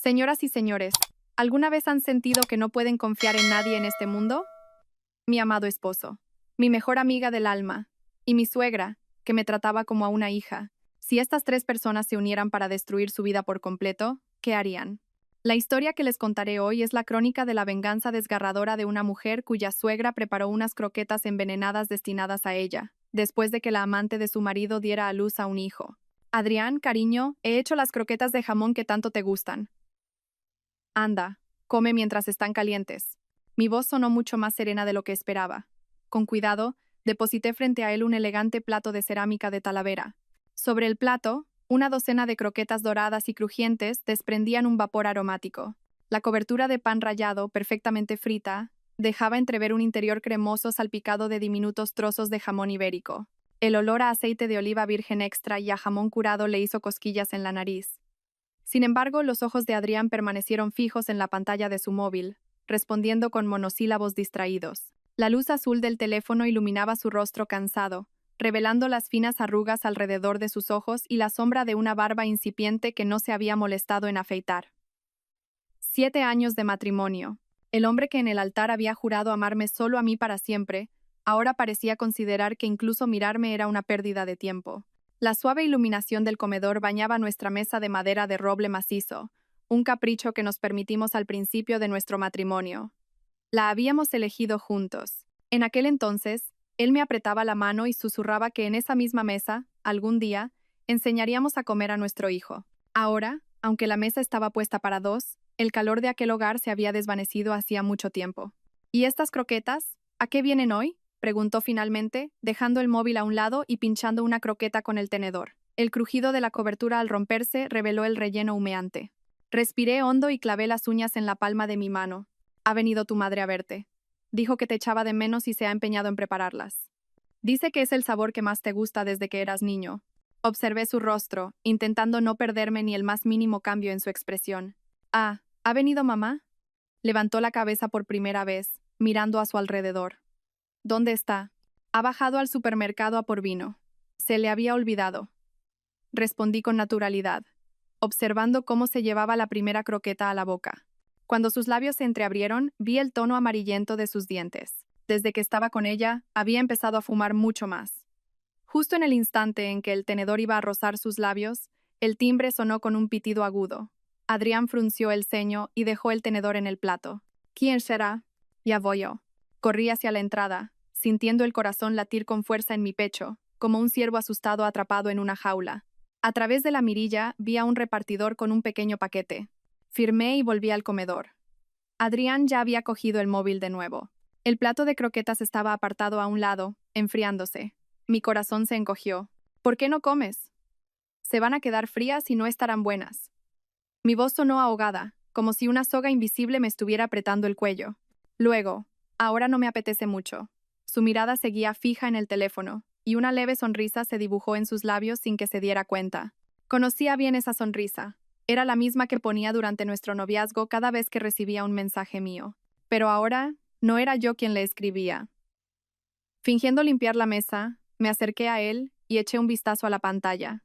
Señoras y señores, ¿alguna vez han sentido que no pueden confiar en nadie en este mundo? Mi amado esposo, mi mejor amiga del alma, y mi suegra, que me trataba como a una hija. Si estas tres personas se unieran para destruir su vida por completo, ¿qué harían? La historia que les contaré hoy es la crónica de la venganza desgarradora de una mujer cuya suegra preparó unas croquetas envenenadas destinadas a ella, después de que la amante de su marido diera a luz a un hijo. Adrián, cariño, he hecho las croquetas de jamón que tanto te gustan. Anda, come mientras están calientes. Mi voz sonó mucho más serena de lo que esperaba. Con cuidado, deposité frente a él un elegante plato de cerámica de Talavera. Sobre el plato, una docena de croquetas doradas y crujientes desprendían un vapor aromático. La cobertura de pan rallado, perfectamente frita, dejaba entrever un interior cremoso salpicado de diminutos trozos de jamón ibérico. El olor a aceite de oliva virgen extra y a jamón curado le hizo cosquillas en la nariz. Sin embargo, los ojos de Adrián permanecieron fijos en la pantalla de su móvil, respondiendo con monosílabos distraídos. La luz azul del teléfono iluminaba su rostro cansado, revelando las finas arrugas alrededor de sus ojos y la sombra de una barba incipiente que no se había molestado en afeitar. 7 años de matrimonio. El hombre que en el altar había jurado amarme solo a mí para siempre, ahora parecía considerar que incluso mirarme era una pérdida de tiempo. La suave iluminación del comedor bañaba nuestra mesa de madera de roble macizo, un capricho que nos permitimos al principio de nuestro matrimonio. La habíamos elegido juntos. En aquel entonces, él me apretaba la mano y susurraba que en esa misma mesa, algún día, enseñaríamos a comer a nuestro hijo. Ahora, aunque la mesa estaba puesta para dos, el calor de aquel hogar se había desvanecido hacía mucho tiempo. ¿Y estas croquetas? ¿A qué vienen hoy?, preguntó finalmente, dejando el móvil a un lado y pinchando una croqueta con el tenedor. El crujido de la cobertura al romperse reveló el relleno humeante. Respiré hondo y clavé las uñas en la palma de mi mano. Ha venido tu madre a verte. Dijo que te echaba de menos y se ha empeñado en prepararlas. Dice que es el sabor que más te gusta desde que eras niño. Observé su rostro, intentando no perderme ni el más mínimo cambio en su expresión. Ah, ¿ha venido mamá? Levantó la cabeza por primera vez, mirando a su alrededor. ¿Dónde está? Ha bajado al supermercado a por vino. Se le había olvidado. Respondí con naturalidad, observando cómo se llevaba la primera croqueta a la boca. Cuando sus labios se entreabrieron, vi el tono amarillento de sus dientes. Desde que estaba con ella, había empezado a fumar mucho más. Justo en el instante en que el tenedor iba a rozar sus labios, el timbre sonó con un pitido agudo. Adrián frunció el ceño y dejó el tenedor en el plato. ¿Quién será? Ya voy yo. Corrí hacia la entrada, sintiendo el corazón latir con fuerza en mi pecho, como un ciervo asustado atrapado en una jaula. A través de la mirilla vi a un repartidor con un pequeño paquete. Firmé y volví al comedor. Adrián ya había cogido el móvil de nuevo. El plato de croquetas estaba apartado a un lado, enfriándose. Mi corazón se encogió. ¿Por qué no comes? Se van a quedar frías y no estarán buenas. Mi voz sonó ahogada, como si una soga invisible me estuviera apretando el cuello. Luego, ahora no me apetece mucho. Su mirada seguía fija en el teléfono, y una leve sonrisa se dibujó en sus labios sin que se diera cuenta. Conocía bien esa sonrisa. Era la misma que ponía durante nuestro noviazgo cada vez que recibía un mensaje mío. Pero ahora, no era yo quien le escribía. Fingiendo limpiar la mesa, me acerqué a él y eché un vistazo a la pantalla.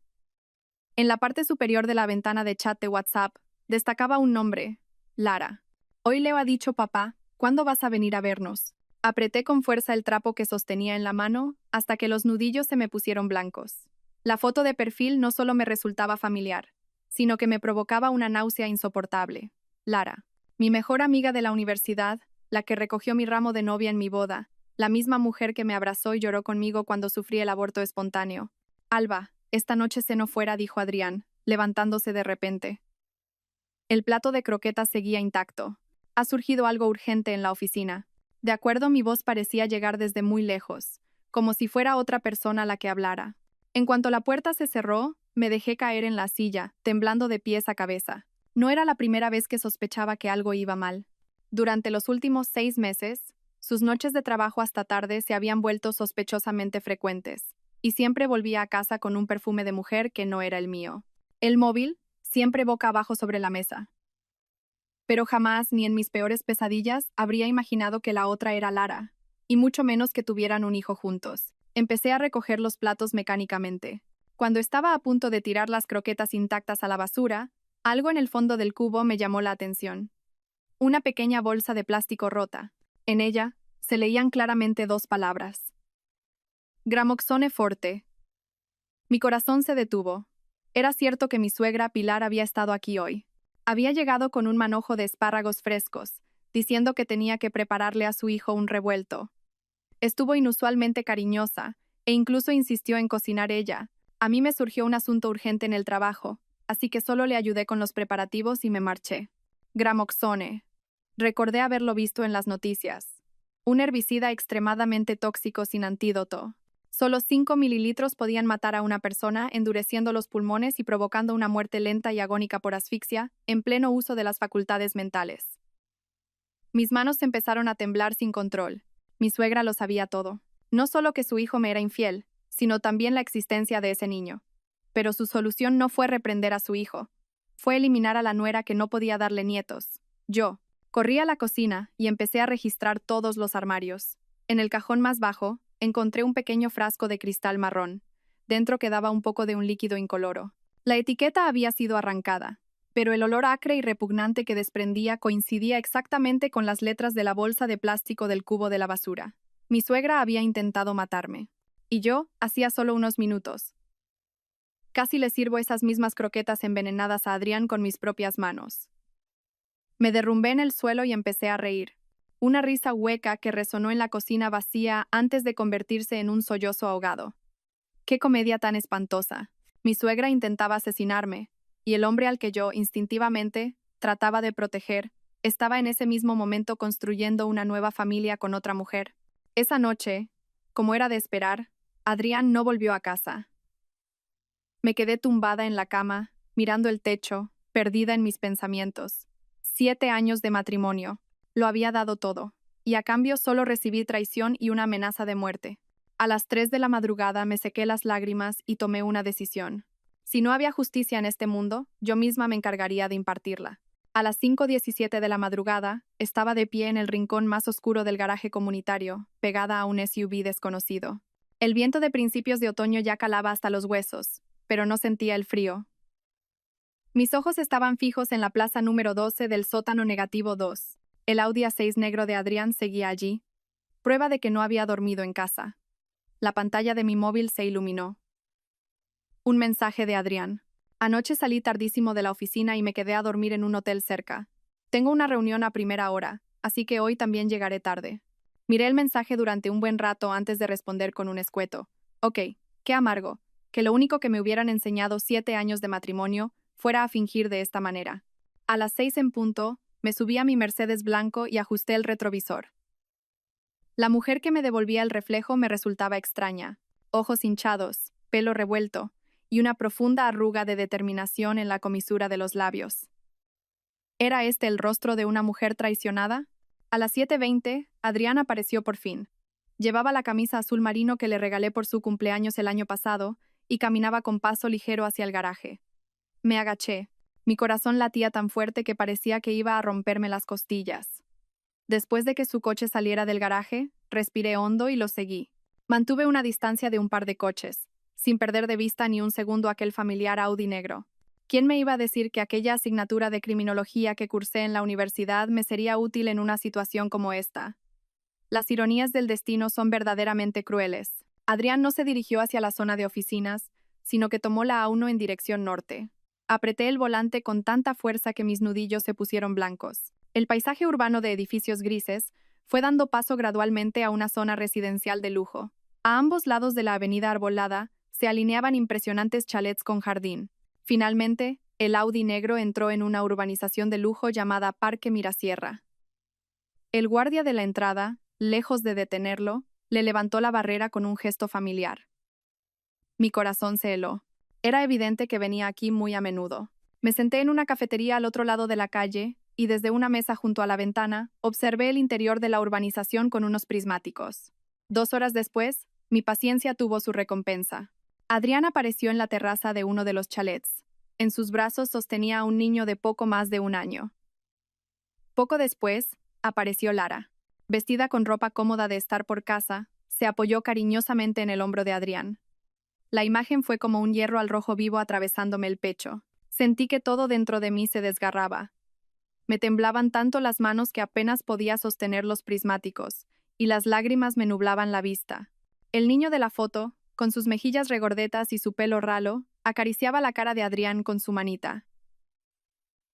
En la parte superior de la ventana de chat de WhatsApp, destacaba un nombre: Lara. Hoy Leo ha dicho papá, ¿cuándo vas a venir a vernos? Apreté con fuerza el trapo que sostenía en la mano hasta que los nudillos se me pusieron blancos. La foto de perfil no solo me resultaba familiar, sino que me provocaba una náusea insoportable. Lara, mi mejor amiga de la universidad, la que recogió mi ramo de novia en mi boda, la misma mujer que me abrazó y lloró conmigo cuando sufrí el aborto espontáneo. Alba, esta noche ceno fuera, dijo Adrián, levantándose de repente. El plato de croquetas seguía intacto. Ha surgido algo urgente en la oficina. De acuerdo, mi voz parecía llegar desde muy lejos, como si fuera otra persona la que hablara. En cuanto la puerta se cerró, me dejé caer en la silla, temblando de pies a cabeza. No era la primera vez que sospechaba que algo iba mal. Durante los últimos 6 meses, sus noches de trabajo hasta tarde se habían vuelto sospechosamente frecuentes, y siempre volvía a casa con un perfume de mujer que no era el mío. El móvil, siempre boca abajo sobre la mesa. Pero jamás, ni en mis peores pesadillas, habría imaginado que la otra era Lara, y mucho menos que tuvieran un hijo juntos. Empecé a recoger los platos mecánicamente. Cuando estaba a punto de tirar las croquetas intactas a la basura, Algo en el fondo del cubo me llamó la atención. Una pequeña bolsa de plástico rota. En ella se leían claramente dos palabras. Gramoxone Forte. Mi corazón se detuvo. Era cierto que mi suegra Pilar había estado aquí hoy. Había llegado con un manojo de espárragos frescos, diciendo que tenía que prepararle a su hijo un revuelto. Estuvo inusualmente cariñosa, e incluso insistió en cocinar ella. A mí me surgió un asunto urgente en el trabajo, así que solo le ayudé con los preparativos y me marché. Gramoxone. Recordé haberlo visto en las noticias. Un herbicida extremadamente tóxico sin antídoto. Solo 5 mililitros podían matar a una persona, endureciendo los pulmones y provocando una muerte lenta y agónica por asfixia, en pleno uso de las facultades mentales. Mis manos empezaron a temblar sin control. Mi suegra lo sabía todo. No solo que su hijo me era infiel, sino también la existencia de ese niño. Pero su solución no fue reprender a su hijo. Fue eliminar a la nuera que no podía darle nietos. Yo corrí a la cocina y empecé a registrar todos los armarios. En el cajón más bajo, encontré un pequeño frasco de cristal marrón. Dentro quedaba un poco de un líquido incoloro. La etiqueta había sido arrancada, pero el olor acre y repugnante que desprendía coincidía exactamente con las letras de la bolsa de plástico del cubo de la basura. Mi suegra había intentado matarme. Y yo, hacía solo unos minutos. Casi le sirvo esas mismas croquetas envenenadas a Adrián con mis propias manos. Me derrumbé en el suelo y empecé a reír. Una risa hueca que resonó en la cocina vacía antes de convertirse en un sollozo ahogado. ¡Qué comedia tan espantosa! Mi suegra intentaba asesinarme, y el hombre al que yo, instintivamente, trataba de proteger, estaba en ese mismo momento construyendo una nueva familia con otra mujer. Esa noche, como era de esperar, Adrián no volvió a casa. Me quedé tumbada en la cama, mirando el techo, perdida en mis pensamientos. 7 años de matrimonio. Lo había dado todo, y a cambio solo recibí traición y una amenaza de muerte. A las 3 de la madrugada me sequé las lágrimas y tomé una decisión. Si no había justicia en este mundo, yo misma me encargaría de impartirla. A las 5:17 de la madrugada, estaba de pie en el rincón más oscuro del garaje comunitario, pegada a un SUV desconocido. El viento de principios de otoño ya calaba hasta los huesos, pero no sentía el frío. Mis ojos estaban fijos en la plaza número 12 del sótano negativo 2. El Audi A6 negro de Adrián seguía allí, prueba de que no había dormido en casa. La pantalla de mi móvil se iluminó. Un mensaje de Adrián. Anoche salí tardísimo de la oficina y me quedé a dormir en un hotel cerca. Tengo una reunión a primera hora, así que hoy también llegaré tarde. Miré el mensaje durante un buen rato antes de responder con un escueto. Ok, qué amargo, que lo único que me hubieran enseñado 7 años de matrimonio fuera a fingir de esta manera. A las 6 en punto, me subí a mi Mercedes blanco y ajusté el retrovisor. La mujer que me devolvía el reflejo me resultaba extraña. Ojos hinchados, pelo revuelto, y una profunda arruga de determinación en la comisura de los labios. ¿Era este el rostro de una mujer traicionada? A las 7:20, Adrián apareció por fin. Llevaba la camisa azul marino que le regalé por su cumpleaños el año pasado y caminaba con paso ligero hacia el garaje. Me agaché. Mi corazón latía tan fuerte que parecía que iba a romperme las costillas. Después de que su coche saliera del garaje, respiré hondo y lo seguí. Mantuve una distancia de un par de coches, sin perder de vista ni un segundo aquel familiar Audi negro. ¿Quién me iba a decir que aquella asignatura de criminología que cursé en la universidad me sería útil en una situación como esta? Las ironías del destino son verdaderamente crueles. Adrián no se dirigió hacia la zona de oficinas, sino que tomó la A1 en dirección norte. Apreté el volante con tanta fuerza que mis nudillos se pusieron blancos. El paisaje urbano de edificios grises fue dando paso gradualmente a una zona residencial de lujo. A ambos lados de la avenida arbolada se alineaban impresionantes chalets con jardín. Finalmente, el Audi negro entró en una urbanización de lujo llamada Parque Mirasierra. El guardia de la entrada, lejos de detenerlo, le levantó la barrera con un gesto familiar. Mi corazón se heló. Era evidente que venía aquí muy a menudo. Me senté en una cafetería al otro lado de la calle y desde una mesa junto a la ventana observé el interior de la urbanización con unos prismáticos. 2 horas después, mi paciencia tuvo su recompensa. Adrián apareció en la terraza de uno de los chalets. En sus brazos sostenía a un niño de poco más de 1 año. Poco después, apareció Lara. Vestida con ropa cómoda de estar por casa, se apoyó cariñosamente en el hombro de Adrián. La imagen fue como un hierro al rojo vivo atravesándome el pecho. Sentí que todo dentro de mí se desgarraba. Me temblaban tanto las manos que apenas podía sostener los prismáticos, y las lágrimas me nublaban la vista. El niño de la foto, con sus mejillas regordetas y su pelo ralo, acariciaba la cara de Adrián con su manita.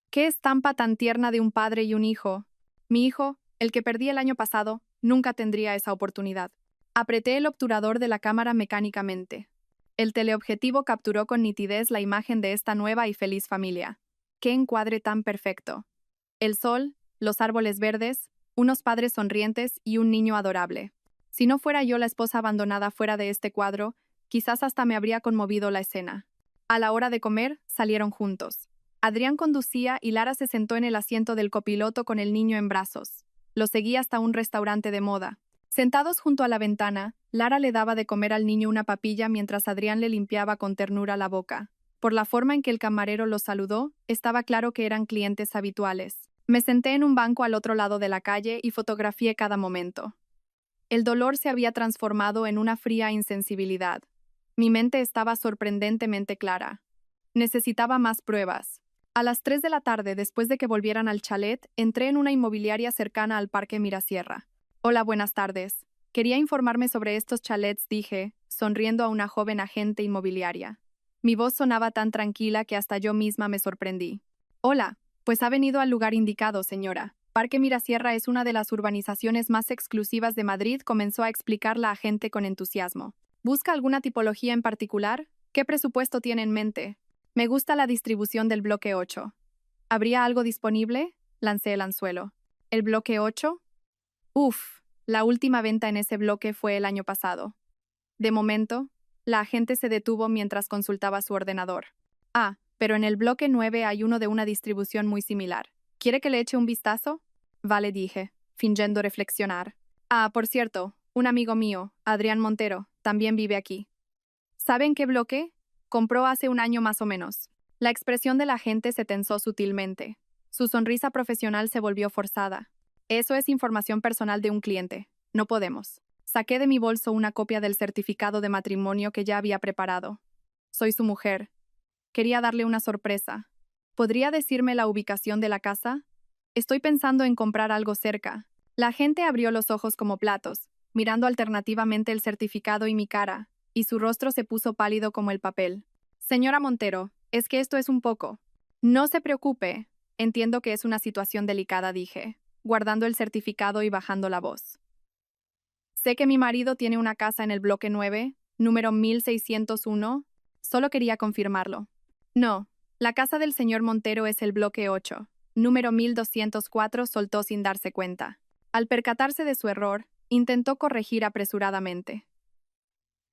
¡Qué estampa tan tierna de un padre y un hijo! Mi hijo, el que perdí el año pasado, nunca tendría esa oportunidad. Apreté el obturador de la cámara mecánicamente. El teleobjetivo capturó con nitidez la imagen de esta nueva y feliz familia. ¡Qué encuadre tan perfecto! El sol, los árboles verdes, unos padres sonrientes y un niño adorable. Si no fuera yo la esposa abandonada fuera de este cuadro, quizás hasta me habría conmovido la escena. A la hora de comer, salieron juntos. Adrián conducía y Lara se sentó en el asiento del copiloto con el niño en brazos. Lo seguí hasta un restaurante de moda. Sentados junto a la ventana, Lara le daba de comer al niño una papilla mientras Adrián le limpiaba con ternura la boca. Por la forma en que el camarero los saludó, estaba claro que eran clientes habituales. Me senté en un banco al otro lado de la calle y fotografié cada momento. El dolor se había transformado en una fría insensibilidad. Mi mente estaba sorprendentemente clara. Necesitaba más pruebas. A las 3 de la tarde, después de que volvieran al chalet, entré en una inmobiliaria cercana al Parque Mirasierra. Hola, buenas tardes. Quería informarme sobre estos chalets, dije, sonriendo a una joven agente inmobiliaria. Mi voz sonaba tan tranquila que hasta yo misma me sorprendí. Hola, pues ha venido al lugar indicado, señora. Parque Mirasierra es una de las urbanizaciones más exclusivas de Madrid, comenzó a explicar la agente con entusiasmo. ¿Busca alguna tipología en particular? ¿Qué presupuesto tiene en mente? Me gusta la distribución del bloque 8. ¿Habría algo disponible? Lancé el anzuelo. ¿El bloque 8? Uf, la última venta en ese bloque fue el año pasado. De momento, la agente se detuvo mientras consultaba su ordenador. Ah, pero en el bloque 9 hay uno de una distribución muy similar. ¿Quiere que le eche un vistazo? Vale, dije, fingiendo reflexionar. Ah, por cierto, un amigo mío, Adrián Montero, también vive aquí. ¿Sabe en qué bloque? Compró hace un año más o menos. La expresión de la agente se tensó sutilmente. Su sonrisa profesional se volvió forzada. Eso es información personal de un cliente. No podemos. Saqué de mi bolso una copia del certificado de matrimonio que ya había preparado. Soy su mujer. Quería darle una sorpresa. ¿Podría decirme la ubicación de la casa? Estoy pensando en comprar algo cerca. La agente abrió los ojos como platos, mirando alternativamente el certificado y mi cara, y su rostro se puso pálido como el papel. Señora Montero, es que esto es un poco. No se preocupe. Entiendo que es una situación delicada, dije, guardando el certificado y bajando la voz. Sé que mi marido tiene una casa en el bloque 9, número 1601. Solo quería confirmarlo. No, la casa del señor Montero es el bloque 8, número 1204, soltó sin darse cuenta. Al percatarse de su error, intentó corregir apresuradamente.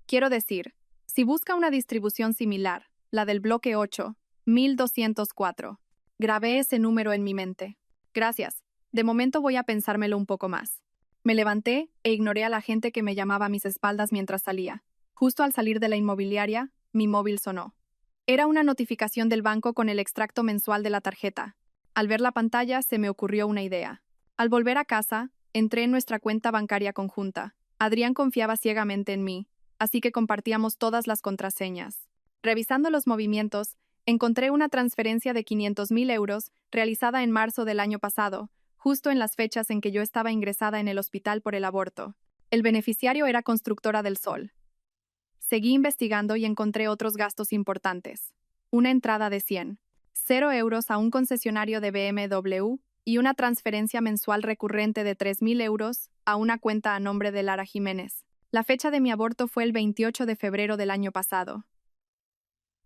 Quiero decir, si busca una distribución similar, la del bloque 8, 1204. Grabé ese número en mi mente. Gracias. De momento voy a pensármelo un poco más. Me levanté e ignoré a la gente que me llamaba a mis espaldas mientras salía. Justo al salir de la inmobiliaria, mi móvil sonó. Era una notificación del banco con el extracto mensual de la tarjeta. Al ver la pantalla, se me ocurrió una idea. Al volver a casa, entré en nuestra cuenta bancaria conjunta. Adrián confiaba ciegamente en mí, así que compartíamos todas las contraseñas. Revisando los movimientos, encontré una transferencia de 500.000 euros realizada en marzo del año pasado, justo en las fechas en que yo estaba ingresada en el hospital por el aborto. El beneficiario era Constructora del Sol. Seguí investigando y encontré otros gastos importantes. Una entrada de 0 euros a un concesionario de BMW y una transferencia mensual recurrente de 3.000 euros a una cuenta a nombre de Lara Jiménez. La fecha de mi aborto fue el 28 de febrero del año pasado.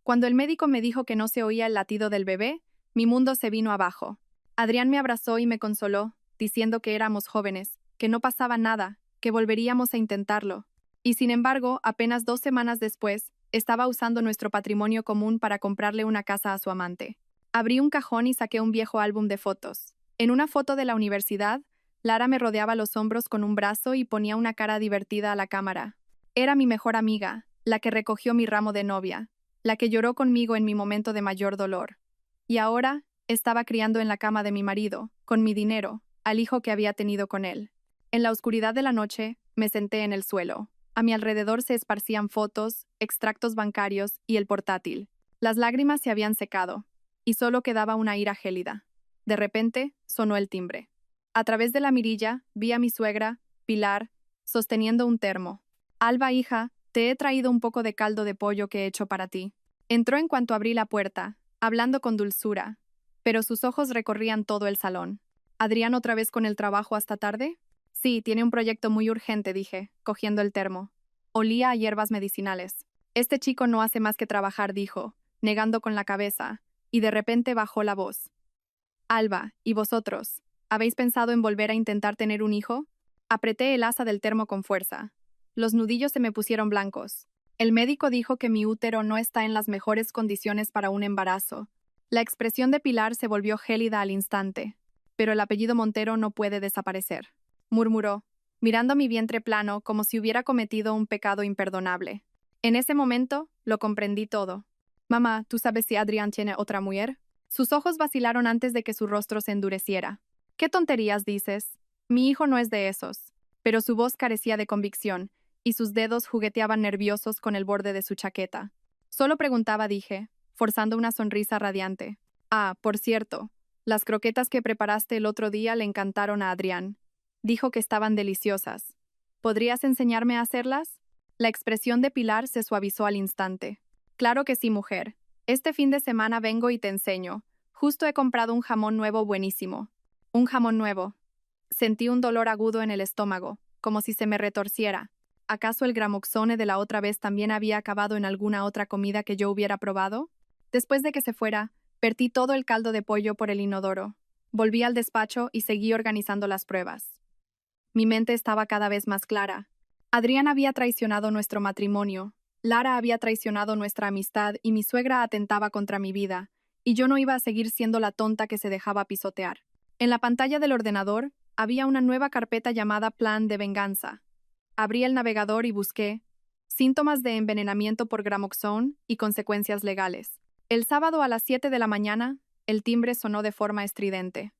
Cuando el médico me dijo que no se oía el latido del bebé, mi mundo se vino abajo. Adrián me abrazó y me consoló, diciendo que éramos jóvenes, que no pasaba nada, que volveríamos a intentarlo. Y sin embargo, apenas 2 semanas después, estaba usando nuestro patrimonio común para comprarle una casa a su amante. Abrí un cajón y saqué un viejo álbum de fotos. En una foto de la universidad, Lara me rodeaba los hombros con un brazo y ponía una cara divertida a la cámara. Era mi mejor amiga, la que recogió mi ramo de novia, la que lloró conmigo en mi momento de mayor dolor. Y ahora, estaba criando en la cama de mi marido, con mi dinero, al hijo que había tenido con él. En la oscuridad de la noche, me senté en el suelo. A mi alrededor se esparcían fotos, extractos bancarios y el portátil. Las lágrimas se habían secado. y solo quedaba una ira gélida. De repente, sonó el timbre. A través de la mirilla, vi a mi suegra, Pilar, sosteniendo un termo. Alba, hija, te he traído un poco de caldo de pollo que he hecho para ti. Entró en cuanto abrí la puerta, hablando con dulzura, pero sus ojos recorrían todo el salón. ¿Adrián otra vez con el trabajo hasta tarde? Sí, tiene un proyecto muy urgente, dije, cogiendo el termo. Olía a hierbas medicinales. Este chico no hace más que trabajar, dijo, negando con la cabeza, y de repente bajó la voz. Alba, ¿y vosotros? ¿Habéis pensado en volver a intentar tener un hijo? Apreté el asa del termo con fuerza. Los nudillos se me pusieron blancos. El médico dijo que mi útero no está en las mejores condiciones para un embarazo. La expresión de Pilar se volvió gélida al instante. Pero el apellido Montero no puede desaparecer, murmuró, mirando mi vientre plano como si hubiera cometido un pecado imperdonable. En ese momento, lo comprendí todo. Mamá, ¿tú sabes si Adrián tiene otra mujer? Sus ojos vacilaron antes de que su rostro se endureciera. ¿Qué tonterías dices? Mi hijo no es de esos. Pero su voz carecía de convicción, y sus dedos jugueteaban nerviosos con el borde de su chaqueta. Solo preguntaba, dije, forzando una sonrisa radiante. Ah, por cierto, las croquetas que preparaste el otro día le encantaron a Adrián. Dijo que estaban deliciosas. ¿Podrías enseñarme a hacerlas? La expresión de Pilar se suavizó al instante. Claro que sí, mujer. Este fin de semana vengo y te enseño. Justo he comprado un jamón nuevo buenísimo. Un jamón nuevo. Sentí un dolor agudo en el estómago, como si se me retorciera. ¿Acaso el gramoxone de la otra vez también había acabado en alguna otra comida que yo hubiera probado? Después de que se fuera, vertí todo el caldo de pollo por el inodoro. Volví al despacho y seguí organizando las pruebas. Mi mente estaba cada vez más clara. Adrián había traicionado nuestro matrimonio, Lara había traicionado nuestra amistad y mi suegra atentaba contra mi vida, y yo no iba a seguir siendo la tonta que se dejaba pisotear. En la pantalla del ordenador había una nueva carpeta llamada Plan de Venganza. Abrí el navegador y busqué síntomas de envenenamiento por gramoxone y consecuencias legales. El sábado a las 7 de la mañana, el timbre sonó de forma estridente.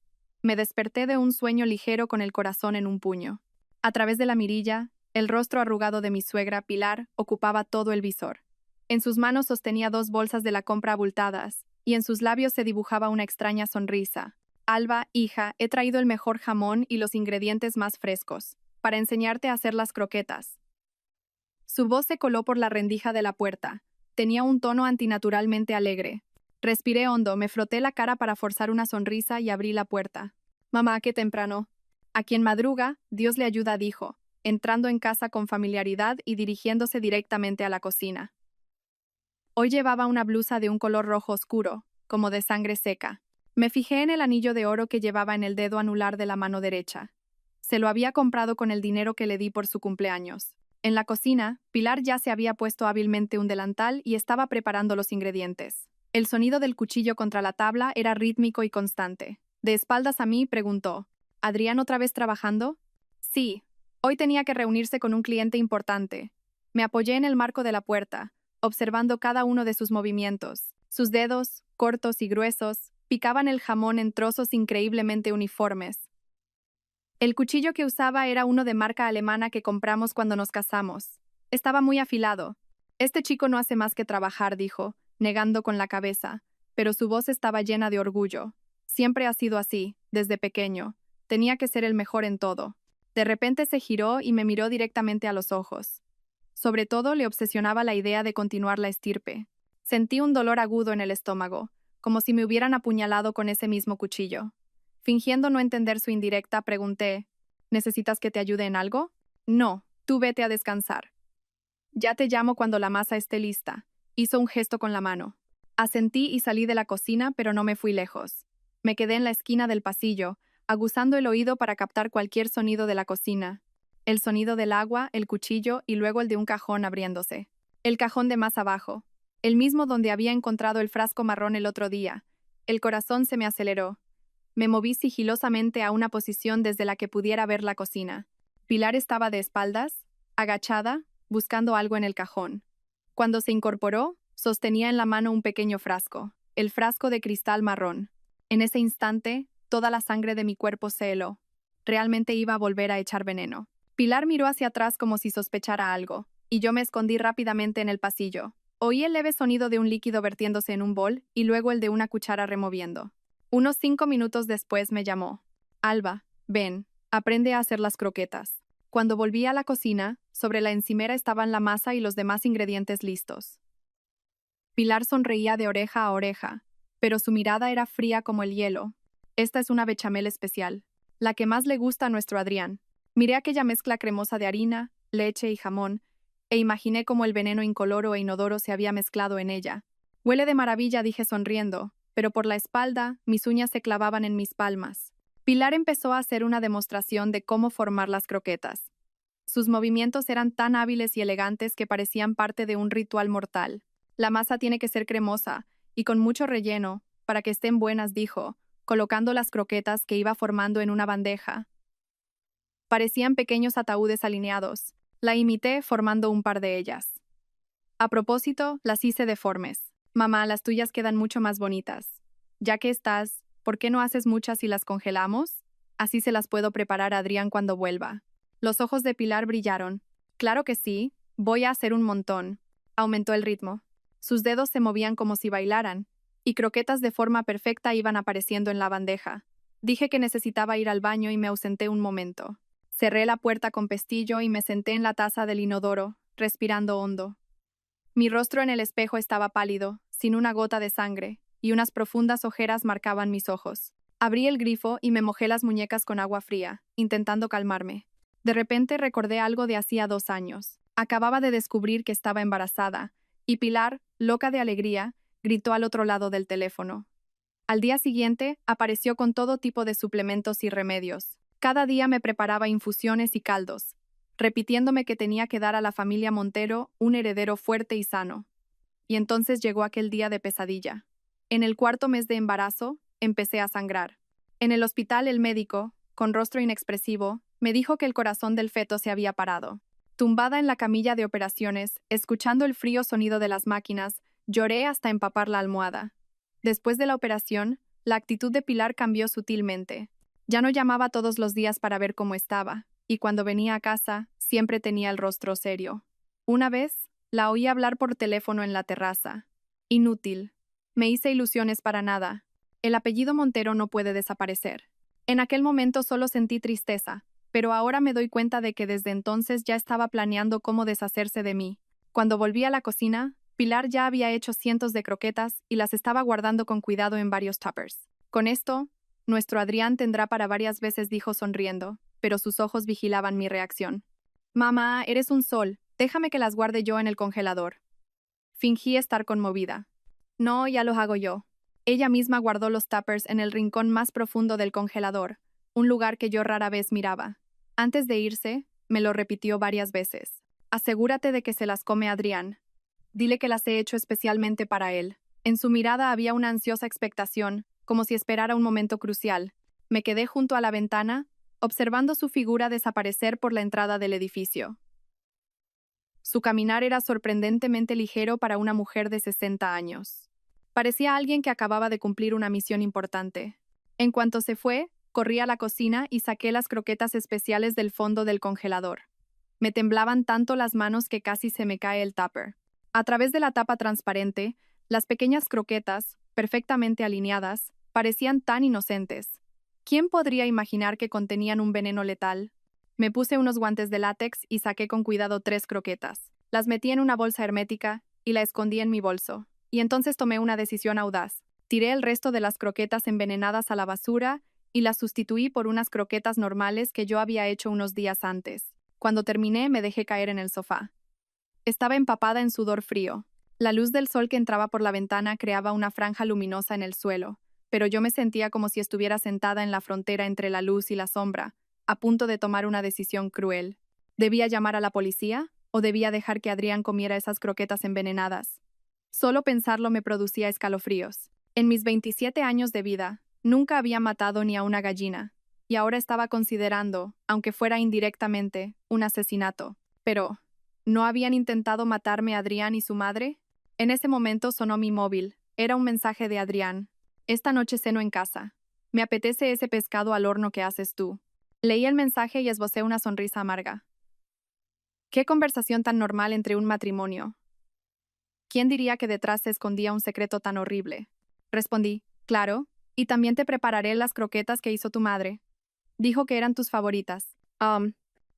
Me desperté de un sueño ligero con el corazón en un puño. A través de la mirilla, el rostro arrugado de mi suegra, Pilar, ocupaba todo el visor. En sus manos sostenía 2 bolsas de la compra abultadas, y en sus labios se dibujaba una extraña sonrisa. Alba, hija, he traído el mejor jamón y los ingredientes más frescos, para enseñarte a hacer las croquetas. Su voz se coló por la rendija de la puerta. Tenía un tono antinaturalmente alegre. Respiré hondo, me froté la cara para forzar una sonrisa y abrí la puerta. Mamá, qué temprano. A quien madruga, Dios le ayuda, dijo, entrando en casa con familiaridad y dirigiéndose directamente a la cocina. Hoy llevaba una blusa de un color rojo oscuro, como de sangre seca. Me fijé en el anillo de oro que llevaba en el dedo anular de la mano derecha. Se lo había comprado con el dinero que le di por su cumpleaños. En la cocina, Pilar ya se había puesto hábilmente un delantal y estaba preparando los ingredientes. El sonido del cuchillo contra la tabla era rítmico y constante. De espaldas a mí, preguntó, ¿Adrián otra vez trabajando? Sí. Hoy tenía que reunirse con un cliente importante. Me apoyé en el marco de la puerta, observando cada uno de sus movimientos. Sus dedos, cortos y gruesos, picaban el jamón en trozos increíblemente uniformes. El cuchillo que usaba era uno de marca alemana que compramos cuando nos casamos. Estaba muy afilado. Este chico no hace más que trabajar, dijo, negando con la cabeza, pero su voz estaba llena de orgullo. Siempre ha sido así, desde pequeño. Tenía que ser el mejor en todo. De repente se giró y me miró directamente a los ojos. Sobre todo le obsesionaba la idea de continuar la estirpe. Sentí un dolor agudo en el estómago, como si me hubieran apuñalado con ese mismo cuchillo. Fingiendo no entender su indirecta, pregunté, ¿necesitas que te ayude en algo? No, tú vete a descansar. Ya te llamo cuando la masa esté lista. Hizo un gesto con la mano. Asentí y salí de la cocina, pero no me fui lejos. Me quedé en la esquina del pasillo, aguzando el oído para captar cualquier sonido de la cocina. El sonido del agua, el cuchillo y luego el de un cajón abriéndose. El cajón de más abajo. El mismo donde había encontrado el frasco marrón el otro día. El corazón se me aceleró. Me moví sigilosamente a una posición desde la que pudiera ver la cocina. Pilar estaba de espaldas, agachada, buscando algo en el cajón. Cuando se incorporó, sostenía en la mano un pequeño frasco, el frasco de cristal marrón. En ese instante, toda la sangre de mi cuerpo se heló. Realmente iba a volver a echar veneno. Pilar miró hacia atrás como si sospechara algo, y yo me escondí rápidamente en el pasillo. Oí el leve sonido de un líquido vertiéndose en un bol y luego el de una cuchara removiendo. Unos 5 minutos después me llamó. Alba, ven, aprende a hacer las croquetas. Cuando volví a la cocina, sobre la encimera estaban la masa y los demás ingredientes listos. Pilar sonreía de oreja a oreja, pero su mirada era fría como el hielo. Esta es una bechamel especial, la que más le gusta a nuestro Adrián. Miré aquella mezcla cremosa de harina, leche y jamón, e imaginé cómo el veneno incoloro e inodoro se había mezclado en ella. Huele de maravilla, dije sonriendo, pero por la espalda mis uñas se clavaban en mis palmas. Pilar empezó a hacer una demostración de cómo formar las croquetas. Sus movimientos eran tan hábiles y elegantes que parecían parte de un ritual mortal. La masa tiene que ser cremosa y con mucho relleno, para que estén buenas, dijo, colocando las croquetas que iba formando en una bandeja. Parecían pequeños ataúdes alineados. La imité formando un par de ellas. A propósito, las hice deformes. Mamá, las tuyas quedan mucho más bonitas. Ya que estás, ¿por qué no haces muchas y las congelamos? Así se las puedo preparar a Adrián cuando vuelva. Los ojos de Pilar brillaron. Claro que sí, voy a hacer un montón. Aumentó el ritmo. Sus dedos se movían como si bailaran, y croquetas de forma perfecta iban apareciendo en la bandeja. Dije que necesitaba ir al baño y me ausenté un momento. Cerré la puerta con pestillo y me senté en la taza del inodoro, respirando hondo. Mi rostro en el espejo estaba pálido, sin una gota de sangre, y unas profundas ojeras marcaban mis ojos. Abrí el grifo y me mojé las muñecas con agua fría, intentando calmarme. De repente recordé algo de hacía 2 años. Acababa de descubrir que estaba embarazada, y Pilar, loca de alegría, gritó al otro lado del teléfono. Al día siguiente, apareció con todo tipo de suplementos y remedios. Cada día me preparaba infusiones y caldos, repitiéndome que tenía que dar a la familia Montero un heredero fuerte y sano. Y entonces llegó aquel día de pesadilla. En el 4.º mes de embarazo, empecé a sangrar. En el hospital, el médico, con rostro inexpresivo, me dijo que el corazón del feto se había parado. Tumbada en la camilla de operaciones, escuchando el frío sonido de las máquinas, lloré hasta empapar la almohada. Después de la operación, la actitud de Pilar cambió sutilmente. Ya no llamaba todos los días para ver cómo estaba, y cuando venía a casa, siempre tenía el rostro serio. Una vez, la oí hablar por teléfono en la terraza. Inútil. Me hice ilusiones para nada. El apellido Montero no puede desaparecer. En aquel momento solo sentí tristeza, pero ahora me doy cuenta de que desde entonces ya estaba planeando cómo deshacerse de mí. Cuando volví a la cocina, Pilar ya había hecho cientos de croquetas y las estaba guardando con cuidado en varios tuppers. Con esto, nuestro Adrián tendrá para varias veces, dijo sonriendo, pero sus ojos vigilaban mi reacción. Mamá, eres un sol, déjame que las guarde yo en el congelador. Fingí estar conmovida. No, ya los hago yo. Ella misma guardó los tuppers en el rincón más profundo del congelador, un lugar que yo rara vez miraba. Antes de irse, me lo repitió varias veces. Asegúrate de que se las come Adrián. Dile que las he hecho especialmente para él. En su mirada había una ansiosa expectación, como si esperara un momento crucial. Me quedé junto a la ventana, observando su figura desaparecer por la entrada del edificio. Su caminar era sorprendentemente ligero para una mujer de 60 años. Parecía alguien que acababa de cumplir una misión importante. En cuanto se fue, corrí a la cocina y saqué las croquetas especiales del fondo del congelador. Me temblaban tanto las manos que casi se me cae el tupper. A través de la tapa transparente, las pequeñas croquetas, perfectamente alineadas, parecían tan inocentes. ¿Quién podría imaginar que contenían un veneno letal? Me puse unos guantes de látex y saqué con cuidado 3 croquetas. Las metí en una bolsa hermética y la escondí en mi bolso. Y entonces tomé una decisión audaz. Tiré el resto de las croquetas envenenadas a la basura y las sustituí por unas croquetas normales que yo había hecho unos días antes. Cuando terminé, me dejé caer en el sofá. Estaba empapada en sudor frío. La luz del sol que entraba por la ventana creaba una franja luminosa en el suelo, pero yo me sentía como si estuviera sentada en la frontera entre la luz y la sombra, a punto de tomar una decisión cruel. ¿Debía llamar a la policía o debía dejar que Adrián comiera esas croquetas envenenadas? Solo pensarlo me producía escalofríos. En mis 27 años de vida, nunca había matado ni a una gallina, y ahora estaba considerando, aunque fuera indirectamente, un asesinato. Pero, ¿no habían intentado matarme Adrián y su madre? En ese momento sonó mi móvil. Era un mensaje de Adrián. Esta noche ceno en casa. Me apetece ese pescado al horno que haces tú. Leí el mensaje y esbocé una sonrisa amarga. ¿Qué conversación tan normal entre un matrimonio? ¿Quién diría que detrás se escondía un secreto tan horrible? Respondí, claro, y también te prepararé las croquetas que hizo tu madre. Dijo que eran tus favoritas.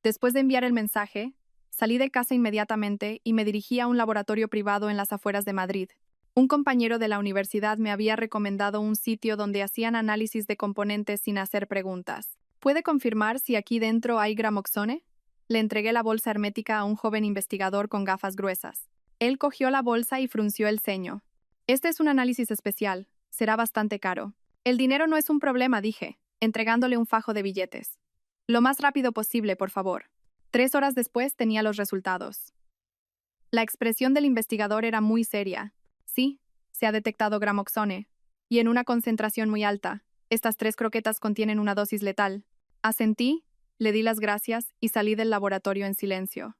Después de enviar el mensaje, salí de casa inmediatamente y me dirigí a un laboratorio privado en las afueras de Madrid. Un compañero de la universidad me había recomendado un sitio donde hacían análisis de componentes sin hacer preguntas. ¿Puede confirmar si aquí dentro hay gramoxone? Le entregué la bolsa hermética a un joven investigador con gafas gruesas. Él cogió la bolsa y frunció el ceño. Este es un análisis especial. Será bastante caro. El dinero no es un problema, dije, entregándole un fajo de billetes. Lo más rápido posible, por favor. 3 horas después tenía los resultados. La expresión del investigador era muy seria. Sí, se ha detectado gramoxone. Y en una concentración muy alta. Estas 3 croquetas contienen una dosis letal. Asentí, le di las gracias y salí del laboratorio en silencio.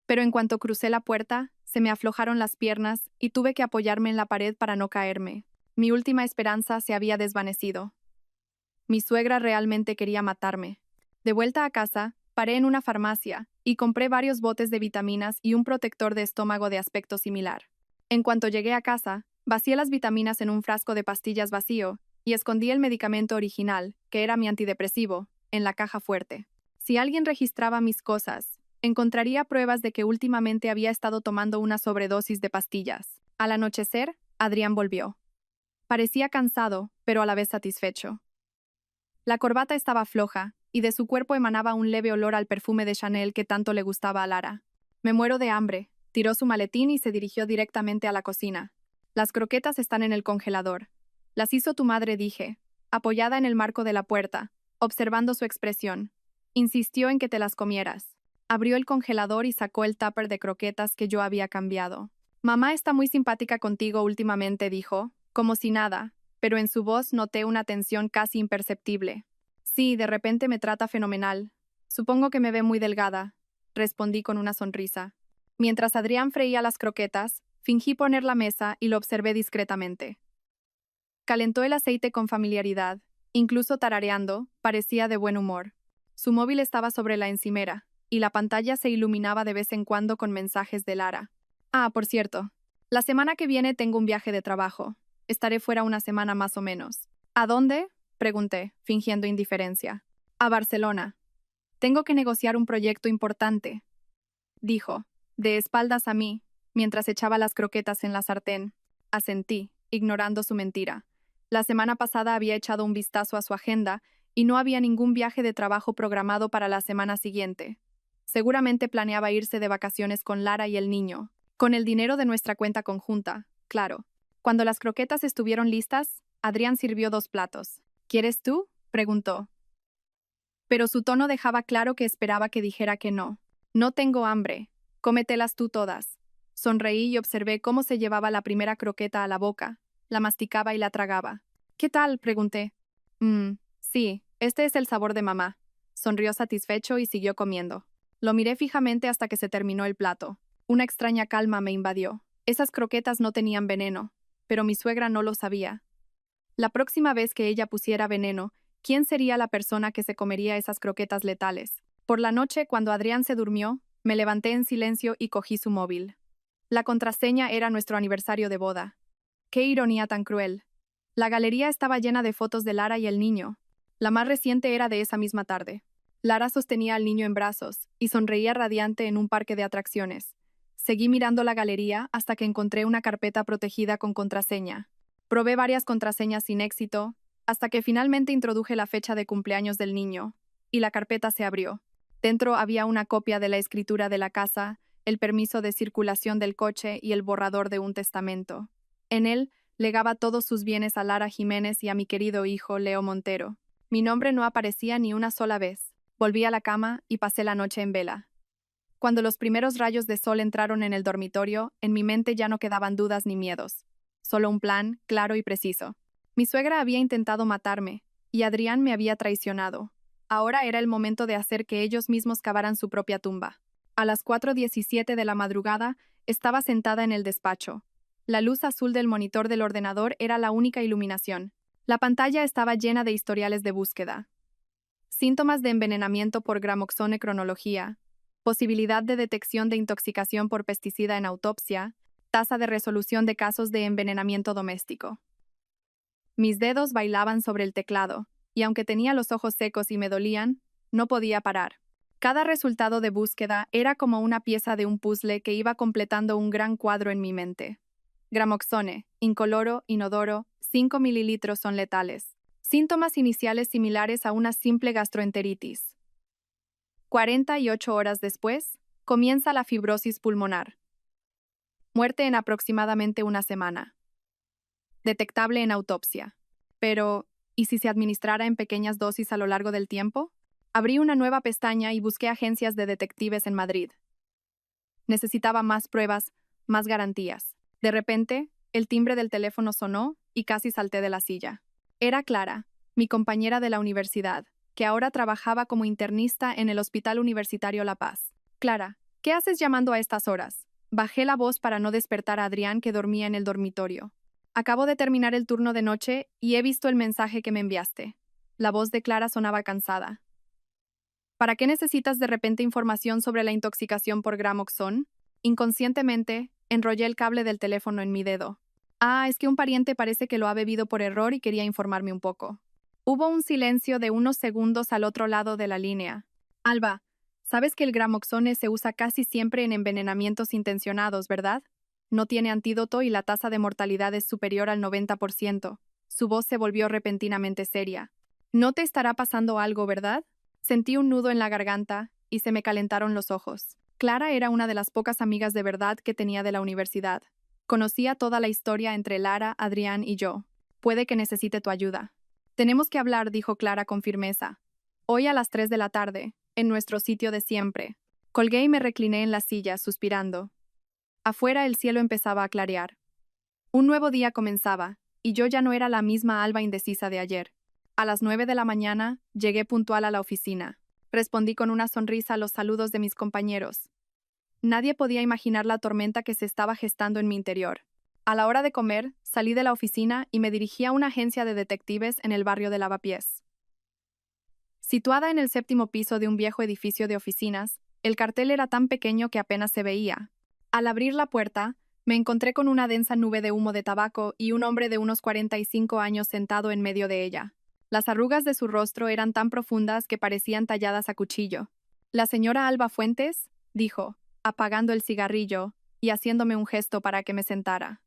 Pero en cuanto crucé la puerta, se me aflojaron las piernas y tuve que apoyarme en la pared para no caerme. Mi última esperanza se había desvanecido. Mi suegra realmente quería matarme. De vuelta a casa, paré en una farmacia y compré varios botes de vitaminas y un protector de estómago de aspecto similar. En cuanto llegué a casa, vacié las vitaminas en un frasco de pastillas vacío y escondí el medicamento original, que era mi antidepresivo, en la caja fuerte. Si alguien registraba mis cosas, encontraría pruebas de que últimamente había estado tomando una sobredosis de pastillas. Al anochecer, Adrián volvió. Parecía cansado, pero a la vez satisfecho. La corbata estaba floja, y de su cuerpo emanaba un leve olor al perfume de Chanel que tanto le gustaba a Lara. Me muero de hambre. Tiró su maletín y se dirigió directamente a la cocina. Las croquetas están en el congelador. Las hizo tu madre, dije, apoyada en el marco de la puerta, observando su expresión. Insistió en que te las comieras. Abrió el congelador y sacó el tupper de croquetas que yo había cambiado. Mamá está muy simpática contigo últimamente, dijo, como si nada, pero en su voz noté una tensión casi imperceptible. Sí, de repente me trata fenomenal. Supongo que me ve muy delgada, respondí con una sonrisa. Mientras Adrián freía las croquetas, fingí poner la mesa y lo observé discretamente. Calentó el aceite con familiaridad, incluso tarareando, parecía de buen humor. Su móvil estaba sobre la encimera, y la pantalla se iluminaba de vez en cuando con mensajes de Lara. Ah, por cierto, la semana que viene tengo un viaje de trabajo. Estaré fuera una semana más o menos. ¿A dónde? Pregunté, fingiendo indiferencia. A Barcelona. Tengo que negociar un proyecto importante, dijo, de espaldas a mí, mientras echaba las croquetas en la sartén. Asentí, ignorando su mentira. La semana pasada había echado un vistazo a su agenda y no había ningún viaje de trabajo programado para la semana siguiente. Seguramente planeaba irse de vacaciones con Lara y el niño, con el dinero de nuestra cuenta conjunta, claro. Cuando las croquetas estuvieron listas, Adrián sirvió 2 platos. ¿Quieres tú? Preguntó. Pero su tono dejaba claro que esperaba que dijera que no. No tengo hambre. Cómetelas tú todas. Sonreí y observé cómo se llevaba la primera croqueta a la boca. La masticaba y la tragaba. ¿Qué tal? Pregunté. Sí, este es el sabor de mamá. Sonrió satisfecho y siguió comiendo. Lo miré fijamente hasta que se terminó el plato. Una extraña calma me invadió. Esas croquetas no tenían veneno, pero mi suegra no lo sabía. La próxima vez que ella pusiera veneno, ¿quién sería la persona que se comería esas croquetas letales? Por la noche, cuando Adrián se durmió, me levanté en silencio y cogí su móvil. La contraseña era nuestro aniversario de boda. ¡Qué ironía tan cruel! La galería estaba llena de fotos de Lara y el niño. La más reciente era de esa misma tarde. Lara sostenía al niño en brazos y sonreía radiante en un parque de atracciones. Seguí mirando la galería hasta que encontré una carpeta protegida con contraseña. Probé varias contraseñas sin éxito, hasta que finalmente introduje la fecha de cumpleaños del niño, y la carpeta se abrió. Dentro había una copia de la escritura de la casa, el permiso de circulación del coche y el borrador de un testamento. En él, legaba todos sus bienes a Lara Jiménez y a mi querido hijo Leo Montero. Mi nombre no aparecía ni una sola vez. Volví a la cama y pasé la noche en vela. Cuando los primeros rayos de sol entraron en el dormitorio, en mi mente ya no quedaban dudas ni miedos. Solo un plan, claro y preciso. Mi suegra había intentado matarme, y Adrián me había traicionado. Ahora era el momento de hacer que ellos mismos cavaran su propia tumba. A las 4:17 de la madrugada, estaba sentada en el despacho. La luz azul del monitor del ordenador era la única iluminación. La pantalla estaba llena de historiales de búsqueda. Síntomas de envenenamiento por gramoxone, cronología. Posibilidad de detección de intoxicación por pesticida en autopsia. Tasa de resolución de casos de envenenamiento doméstico. Mis dedos bailaban sobre el teclado, y aunque tenía los ojos secos y me dolían, no podía parar. Cada resultado de búsqueda era como una pieza de un puzzle que iba completando un gran cuadro en mi mente. Gramoxone, incoloro, inodoro, 5 mililitros son letales. Síntomas iniciales similares a una simple gastroenteritis. 48 horas después, comienza la fibrosis pulmonar. Muerte en aproximadamente una semana. Detectable en autopsia. Pero, ¿y si se administrara en pequeñas dosis a lo largo del tiempo? Abrí una nueva pestaña y busqué agencias de detectives en Madrid. Necesitaba más pruebas, más garantías. De repente, el timbre del teléfono sonó y casi salté de la silla. Era Clara, mi compañera de la universidad, que ahora trabajaba como internista en el Hospital Universitario La Paz. Clara, ¿qué haces llamando a estas horas? Bajé la voz para no despertar a Adrián, que dormía en el dormitorio. Acabo de terminar el turno de noche y he visto el mensaje que me enviaste. La voz de Clara sonaba cansada. ¿Para qué necesitas de repente información sobre la intoxicación por Gramoxone? Inconscientemente, enrollé el cable del teléfono en mi dedo. Es que un pariente parece que lo ha bebido por error y quería informarme un poco. Hubo un silencio de unos segundos al otro lado de la línea. Alba, sabes que el Gramoxone se usa casi siempre en envenenamientos intencionados, ¿verdad? No tiene antídoto y la tasa de mortalidad es superior al 90%. Su voz se volvió repentinamente seria. No te estará pasando algo, ¿verdad? Sentí un nudo en la garganta y se me calentaron los ojos. Clara era una de las pocas amigas de verdad que tenía de la universidad. Conocía toda la historia entre Lara, Adrián y yo. Puede que necesite tu ayuda. Tenemos que hablar, dijo Clara con firmeza. Hoy a las 3 de la tarde, en nuestro sitio de siempre. Colgué y me recliné en la silla, suspirando. Afuera el cielo empezaba a clarear. Un nuevo día comenzaba, y yo ya no era la misma Alba indecisa de ayer. A las 9 de la mañana, llegué puntual a la oficina. Respondí con una sonrisa a los saludos de mis compañeros. Nadie podía imaginar la tormenta que se estaba gestando en mi interior. A la hora de comer, salí de la oficina y me dirigí a una agencia de detectives en el barrio de Lavapiés. Situada en el 7º piso de un viejo edificio de oficinas, el cartel era tan pequeño que apenas se veía. Al abrir la puerta, me encontré con una densa nube de humo de tabaco y un hombre de unos 45 años sentado en medio de ella. Las arrugas de su rostro eran tan profundas que parecían talladas a cuchillo. «¿La señora Alba Fuentes?», dijo, apagando el cigarrillo y haciéndome un gesto para que me sentara.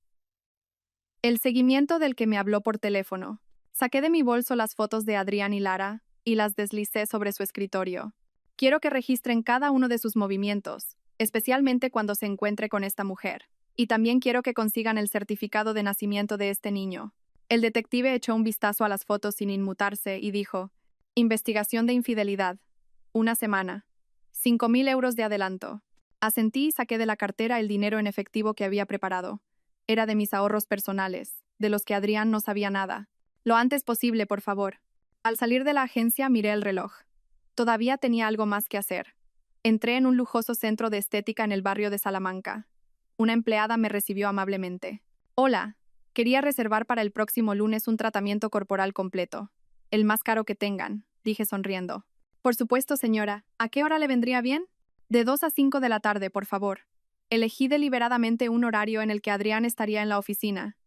El seguimiento del que me habló por teléfono. Saqué de mi bolso las fotos de Adrián y Lara y las deslicé sobre su escritorio. Quiero que registren cada uno de sus movimientos, especialmente cuando se encuentre con esta mujer. Y también quiero que consigan el certificado de nacimiento de este niño. El detective echó un vistazo a las fotos sin inmutarse y dijo: «Investigación de infidelidad. 1 semana. 5.000 euros de adelanto». Asentí y saqué de la cartera el dinero en efectivo que había preparado. Era de mis ahorros personales, de los que Adrián no sabía nada. «Lo antes posible, por favor». Al salir de la agencia miré el reloj. Todavía tenía algo más que hacer. Entré en un lujoso centro de estética en el barrio de Salamanca. Una empleada me recibió amablemente. «Hola, quería reservar para el próximo lunes un tratamiento corporal completo. El más caro que tengan», dije sonriendo. «Por supuesto, señora. ¿A qué hora le vendría bien?» «De 2 a 5 de la tarde, por favor». Elegí deliberadamente un horario en el que Adrián estaría en la oficina.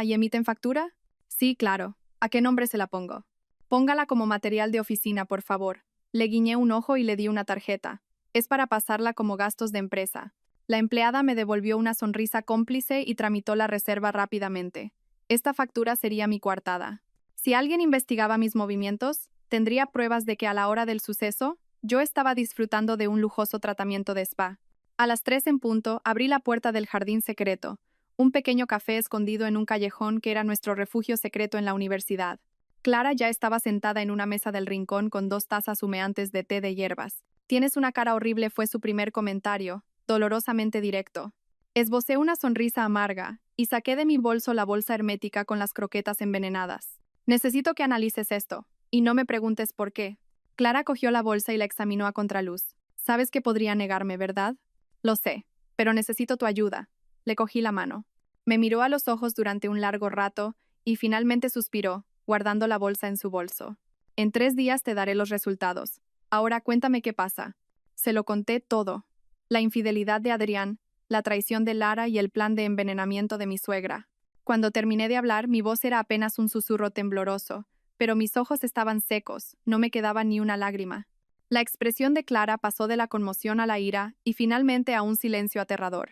¿Y emiten factura? Sí, claro. ¿A qué nombre se la pongo? Póngala como material de oficina, por favor. Le guiñé un ojo y le di una tarjeta. Es para pasarla como gastos de empresa. La empleada me devolvió una sonrisa cómplice y tramitó la reserva rápidamente. Esta factura sería mi coartada. Si alguien investigaba mis movimientos, tendría pruebas de que a la hora del suceso, yo estaba disfrutando de un lujoso tratamiento de spa. A las 3 en punto, abrí la puerta del jardín secreto, un pequeño café escondido en un callejón que era nuestro refugio secreto en la universidad. Clara ya estaba sentada en una mesa del rincón con 2 tazas humeantes de té de hierbas. «Tienes una cara horrible», fue su primer comentario, dolorosamente directo. Esbocé una sonrisa amarga y saqué de mi bolso la bolsa hermética con las croquetas envenenadas. «Necesito que analices esto, y no me preguntes por qué». Clara cogió la bolsa y la examinó a contraluz. «Sabes que podría negarme, ¿verdad?» «Lo sé, pero necesito tu ayuda». Le cogí la mano. Me miró a los ojos durante un largo rato y finalmente suspiró, guardando la bolsa en su bolso. «En 3 días te daré los resultados. Ahora cuéntame qué pasa». Se lo conté todo. La infidelidad de Adrián, la traición de Lara y el plan de envenenamiento de mi suegra. Cuando terminé de hablar, mi voz era apenas un susurro tembloroso, pero mis ojos estaban secos, no me quedaba ni una lágrima. La expresión de Clara pasó de la conmoción a la ira y finalmente a un silencio aterrador.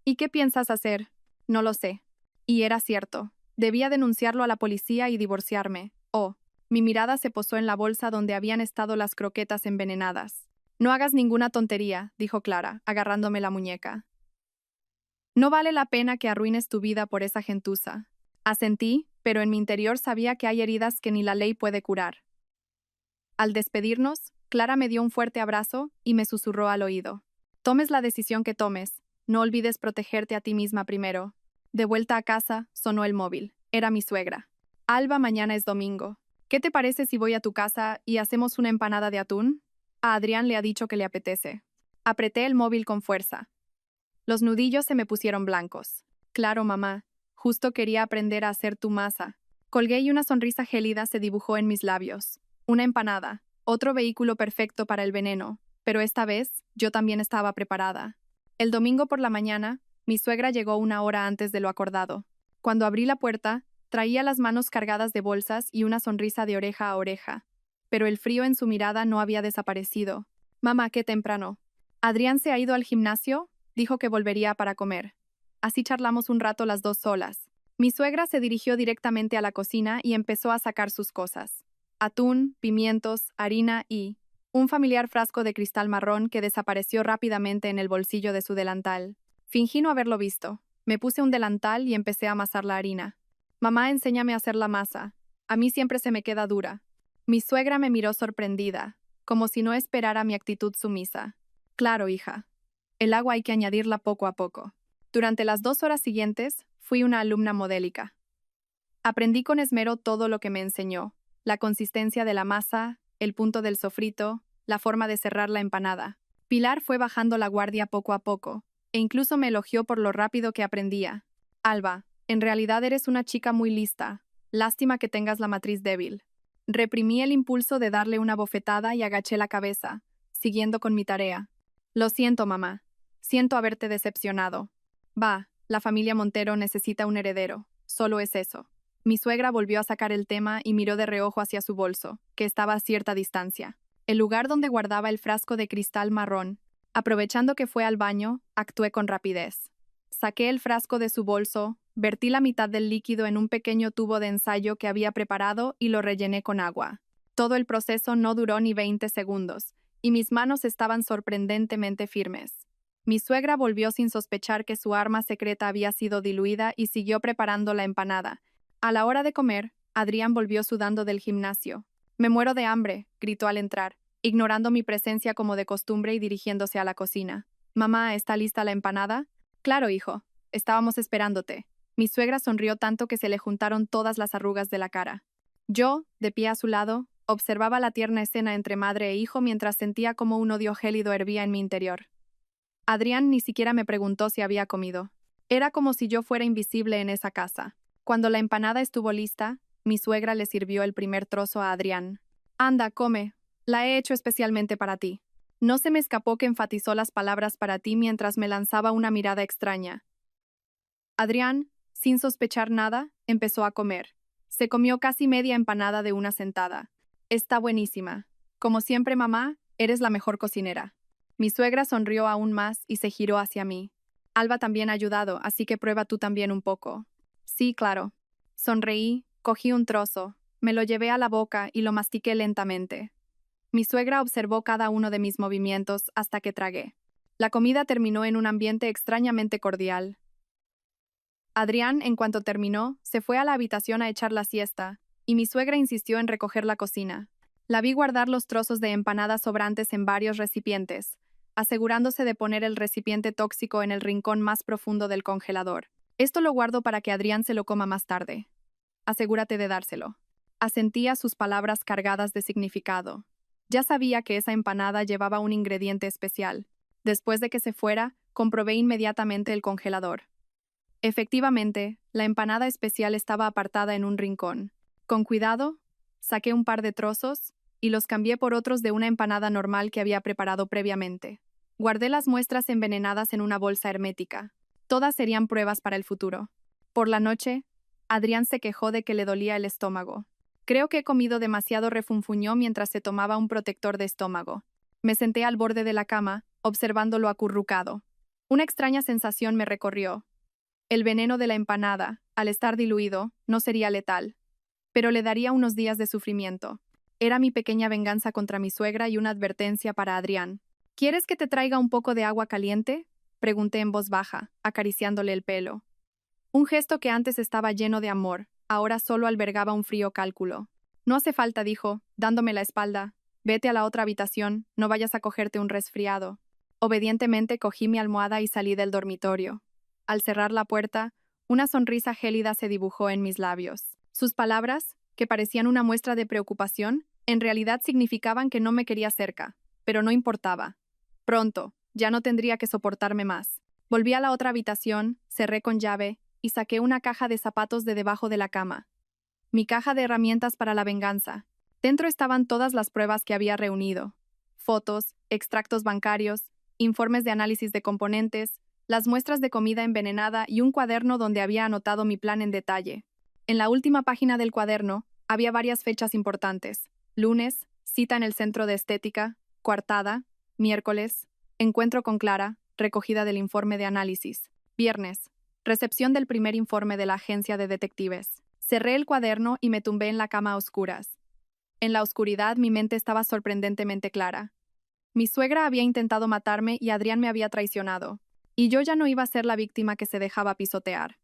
¿Y qué piensas hacer? No lo sé. Y era cierto. Debía denunciarlo a la policía y divorciarme. Oh, mi mirada se posó en la bolsa donde habían estado las croquetas envenenadas. No hagas ninguna tontería, dijo Clara, agarrándome la muñeca. No vale la pena que arruines tu vida por esa gentuza. Asentí, pero en mi interior sabía que hay heridas que ni la ley puede curar. Al despedirnos, Clara me dio un fuerte abrazo y me susurró al oído. Tomes la decisión que tomes, no olvides protegerte a ti misma primero. De vuelta a casa, sonó el móvil. Era mi suegra. Alba, mañana es domingo. ¿Qué te parece si voy a tu casa y hacemos una empanada de atún? A Adrián le ha dicho que le apetece. Apreté el móvil con fuerza. Los nudillos se me pusieron blancos. Claro, mamá. Justo quería aprender a hacer tu masa. Colgué y una sonrisa gélida se dibujó en mis labios. Una empanada. Otro vehículo perfecto para el veneno. Pero esta vez, yo también estaba preparada. El domingo por la mañana, mi suegra llegó 1 hora antes de lo acordado. Cuando abrí la puerta, traía las manos cargadas de bolsas y una sonrisa de oreja a oreja. Pero el frío en su mirada no había desaparecido. Mamá, qué temprano. ¿Adrián se ha ido al gimnasio? Dijo que volvería para comer. Así charlamos un rato las dos solas. Mi suegra se dirigió directamente a la cocina y empezó a sacar sus cosas. Atún, pimientos, harina y un familiar frasco de cristal marrón que desapareció rápidamente en el bolsillo de su delantal. Fingí no haberlo visto. Me puse un delantal y empecé a amasar la harina. Mamá, enséñame a hacer la masa. A mí siempre se me queda dura. Mi suegra me miró sorprendida, como si no esperara mi actitud sumisa. Claro, hija. El agua hay que añadirla poco a poco. Durante las 2 horas siguientes, fui una alumna modélica. Aprendí con esmero todo lo que me enseñó: la consistencia de la masa, el punto del sofrito, la forma de cerrar la empanada. Pilar fue bajando la guardia poco a poco, e incluso me elogió por lo rápido que aprendía. Alba, en realidad eres una chica muy lista. Lástima que tengas la matriz débil. Reprimí el impulso de darle una bofetada y agaché la cabeza, siguiendo con mi tarea. Lo siento, mamá. Siento haberte decepcionado. Va, la familia Montero necesita un heredero. Solo es eso. Mi suegra volvió a sacar el tema y miró de reojo hacia su bolso, que estaba a cierta distancia. El lugar donde guardaba el frasco de cristal marrón. Aprovechando que fue al baño, actué con rapidez. Saqué el frasco de su bolso, vertí la mitad del líquido en un pequeño tubo de ensayo que había preparado y lo rellené con agua. Todo el proceso no duró ni 20 segundos, y mis manos estaban sorprendentemente firmes. Mi suegra volvió sin sospechar que su arma secreta había sido diluida y siguió preparando la empanada. A la hora de comer, Adrián volvió sudando del gimnasio. «Me muero de hambre», gritó al entrar, ignorando mi presencia como de costumbre y dirigiéndose a la cocina. «Mamá, ¿está lista la empanada?» «Claro, hijo. Estábamos esperándote». Mi suegra sonrió tanto que se le juntaron todas las arrugas de la cara. Yo, de pie a su lado, observaba la tierna escena entre madre e hijo mientras sentía como un odio gélido hervía en mi interior. Adrián ni siquiera me preguntó si había comido. Era como si yo fuera invisible en esa casa. Cuando la empanada estuvo lista, mi suegra le sirvió el primer trozo a Adrián. «Anda, come. La he hecho especialmente para ti». No se me escapó que enfatizó las palabras «para ti» mientras me lanzaba una mirada extraña. Adrián, sin sospechar nada, empezó a comer. Se comió casi media empanada de una sentada. «Está buenísima. Como siempre, mamá, eres la mejor cocinera». Mi suegra sonrió aún más y se giró hacia mí. «Alba también ha ayudado, así que prueba tú también un poco». «Sí, claro». Sonreí, cogí un trozo, me lo llevé a la boca y lo mastiqué lentamente. Mi suegra observó cada uno de mis movimientos hasta que tragué. La comida terminó en un ambiente extrañamente cordial. Adrián, en cuanto terminó, se fue a la habitación a echar la siesta, y mi suegra insistió en recoger la cocina. La vi guardar los trozos de empanada sobrantes en varios recipientes, asegurándose de poner el recipiente tóxico en el rincón más profundo del congelador. «Esto lo guardo para que Adrián se lo coma más tarde. Asegúrate de dárselo». Asentí a sus palabras cargadas de significado. Ya sabía que esa empanada llevaba un ingrediente especial. Después de que se fuera, comprobé inmediatamente el congelador. Efectivamente, la empanada especial estaba apartada en un rincón. Con cuidado, saqué un par de trozos y los cambié por otros de una empanada normal que había preparado previamente. Guardé las muestras envenenadas en una bolsa hermética. Todas serían pruebas para el futuro. Por la noche, Adrián se quejó de que le dolía el estómago. Creo que he comido demasiado, refunfuñó mientras se tomaba un protector de estómago. Me senté al borde de la cama, observándolo acurrucado. Una extraña sensación me recorrió. El veneno de la empanada, al estar diluido, no sería letal, pero le daría unos días de sufrimiento. Era mi pequeña venganza contra mi suegra y una advertencia para Adrián. ¿Quieres que te traiga un poco de agua caliente?, pregunté en voz baja, acariciándole el pelo. Un gesto que antes estaba lleno de amor, ahora solo albergaba un frío cálculo. No hace falta, dijo, dándome la espalda. Vete a la otra habitación, no vayas a cogerte un resfriado. Obedientemente cogí mi almohada y salí del dormitorio. Al cerrar la puerta, una sonrisa gélida se dibujó en mis labios. Sus palabras, que parecían una muestra de preocupación, en realidad significaban que no me quería cerca, pero no importaba. Pronto, ya no tendría que soportarme más. Volví a la otra habitación, cerré con llave y saqué una caja de zapatos de debajo de la cama. Mi caja de herramientas para la venganza. Dentro estaban todas las pruebas que había reunido. Fotos, extractos bancarios, informes de análisis de componentes, las muestras de comida envenenada y un cuaderno donde había anotado mi plan en detalle. En la última página del cuaderno había varias fechas importantes. Lunes, cita en el centro de estética, coartada, miércoles, encuentro con Clara, recogida del informe de análisis. Viernes, recepción del primer informe de la agencia de detectives. Cerré el cuaderno y me tumbé en la cama a oscuras. En la oscuridad mi mente estaba sorprendentemente clara. Mi suegra había intentado matarme y Adrián me había traicionado. Y yo ya no iba a ser la víctima que se dejaba pisotear.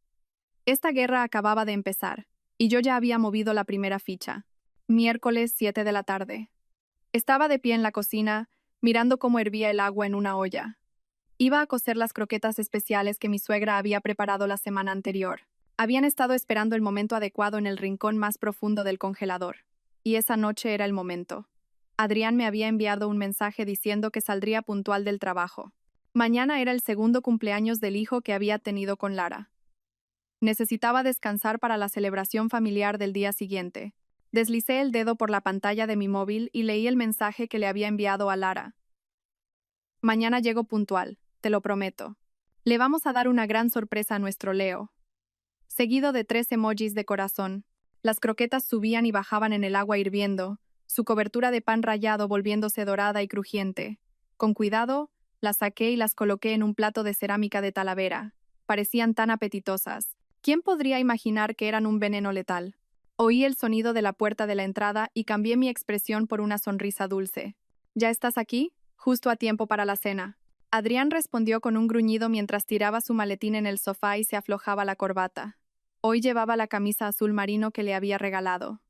Esta guerra acababa de empezar, y yo ya había movido la primera ficha. Miércoles 7 de la tarde. Estaba de pie en la cocina, mirando cómo hervía el agua en una olla. Iba a cocer las croquetas especiales que mi suegra había preparado la semana anterior. Habían estado esperando el momento adecuado en el rincón más profundo del congelador. Y esa noche era el momento. Adrián me había enviado un mensaje diciendo que saldría puntual del trabajo. Mañana era el segundo cumpleaños del hijo que había tenido con Lara. Necesitaba descansar para la celebración familiar del día siguiente. Deslicé el dedo por la pantalla de mi móvil y leí el mensaje que le había enviado a Lara. Mañana llego puntual, te lo prometo. Le vamos a dar una gran sorpresa a nuestro Leo. Seguido de 3 emojis de corazón. Las croquetas subían y bajaban en el agua hirviendo, su cobertura de pan rallado volviéndose dorada y crujiente. Con cuidado, las saqué y las coloqué en un plato de cerámica de Talavera. Parecían tan apetitosas. ¿Quién podría imaginar que eran un veneno letal? Oí el sonido de la puerta de la entrada y cambié mi expresión por una sonrisa dulce. ¿Ya estás aquí? Justo a tiempo para la cena. Adrián respondió con un gruñido mientras tiraba su maletín en el sofá y se aflojaba la corbata. Hoy llevaba la camisa azul marino que le había regalado.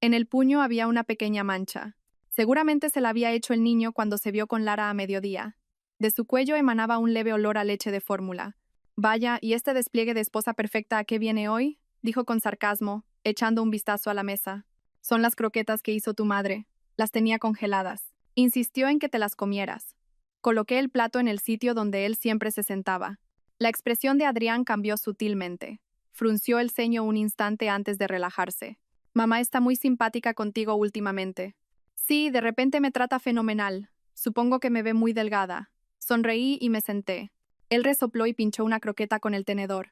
En el puño había una pequeña mancha. Seguramente se la había hecho el niño cuando se vio con Lara a mediodía. De su cuello emanaba un leve olor a leche de fórmula. Vaya, ¿y este despliegue de esposa perfecta a qué viene hoy?, dijo con sarcasmo, echando un vistazo a la mesa. Son las croquetas que hizo tu madre. Las tenía congeladas. Insistió en que te las comieras. Coloqué el plato en el sitio donde él siempre se sentaba. La expresión de Adrián cambió sutilmente. Frunció el ceño un instante antes de relajarse. Mamá está muy simpática contigo últimamente. Sí, de repente me trata fenomenal. Supongo que me ve muy delgada. Sonreí y me senté. Él resopló y pinchó una croqueta con el tenedor.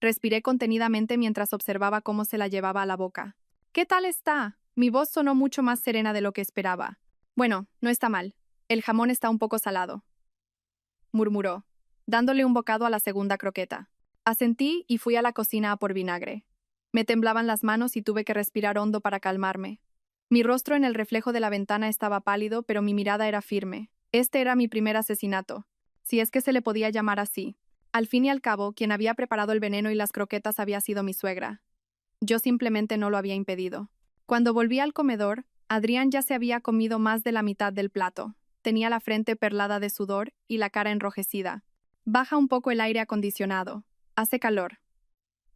Respiré contenidamente mientras observaba cómo se la llevaba a la boca. ¿Qué tal está? Mi voz sonó mucho más serena de lo que esperaba. Bueno, no está mal. El jamón está un poco salado, murmuró, dándole un bocado a la segunda croqueta. Asentí y fui a la cocina a por vinagre. Me temblaban las manos y tuve que respirar hondo para calmarme. Mi rostro en el reflejo de la ventana estaba pálido, pero mi mirada era firme. Este era mi primer asesinato, si es que se le podía llamar así. Al fin y al cabo, quien había preparado el veneno y las croquetas había sido mi suegra. Yo simplemente no lo había impedido. Cuando volví al comedor, Adrián ya se había comido más de la mitad del plato. Tenía la frente perlada de sudor y la cara enrojecida. Baja un poco el aire acondicionado. Hace calor,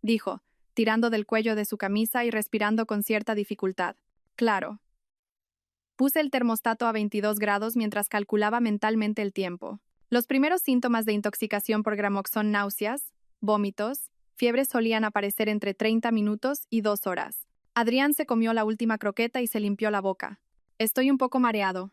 dijo, tirando del cuello de su camisa y respirando con cierta dificultad. Claro. Puse el termostato a 22 grados mientras calculaba mentalmente el tiempo. Los primeros síntomas de intoxicación por Gramox son náuseas, vómitos, fiebre solían aparecer entre 30 minutos y 2 horas. Adrián se comió la última croqueta y se limpió la boca. Estoy un poco mareado.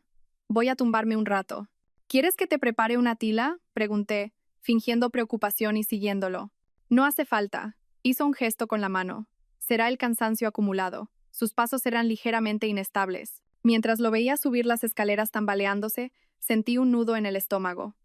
Voy a tumbarme un rato. ¿Quieres que te prepare una tila? Pregunté, fingiendo preocupación y siguiéndolo. No hace falta. Hizo un gesto con la mano. Será el cansancio acumulado. Sus pasos eran ligeramente inestables. Mientras lo veía subir las escaleras tambaleándose, sentí un nudo en el estómago.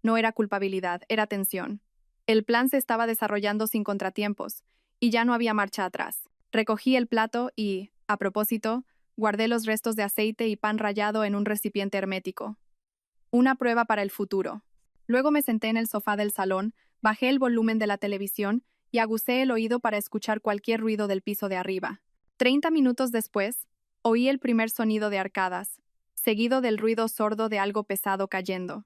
No era culpabilidad, era tensión. El plan se estaba desarrollando sin contratiempos, y ya no había marcha atrás. Recogí el plato y, a propósito, guardé los restos de aceite y pan rallado en un recipiente hermético. Una prueba para el futuro. Luego me senté en el sofá del salón, bajé el volumen de la televisión y agucé el oído para escuchar cualquier ruido del piso de arriba. 30 minutos después, oí el primer sonido de arcadas, seguido del ruido sordo de algo pesado cayendo.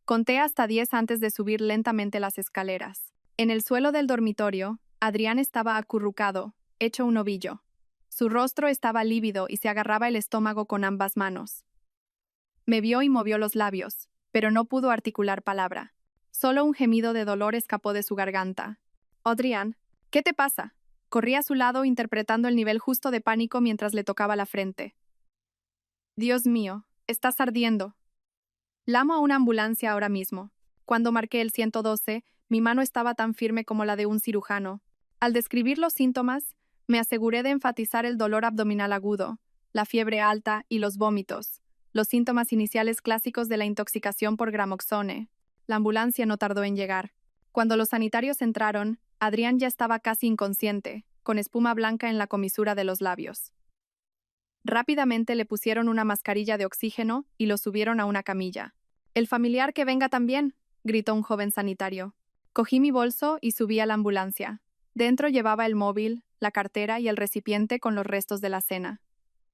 Conté hasta 10 antes de subir lentamente las escaleras. En el suelo del dormitorio, Adrián estaba acurrucado, hecho un ovillo. Su rostro estaba lívido y se agarraba el estómago con ambas manos. Me vio y movió los labios, pero no pudo articular palabra. Solo un gemido de dolor escapó de su garganta. Adrián, ¿qué te pasa? Corrí a su lado interpretando el nivel justo de pánico mientras le tocaba la frente. Dios mío, estás ardiendo. Llamo a una ambulancia ahora mismo. Cuando marqué el 112, mi mano estaba tan firme como la de un cirujano. Al describir los síntomas, me aseguré de enfatizar el dolor abdominal agudo, la fiebre alta y los vómitos, los síntomas iniciales clásicos de la intoxicación por gramoxone. La ambulancia no tardó en llegar. Cuando los sanitarios entraron, Adrián ya estaba casi inconsciente, con espuma blanca en la comisura de los labios. Rápidamente le pusieron una mascarilla de oxígeno y lo subieron a una camilla. «El familiar que venga también», gritó un joven sanitario. Cogí mi bolso y subí a la ambulancia. Dentro llevaba el móvil, la cartera y el recipiente con los restos de la cena.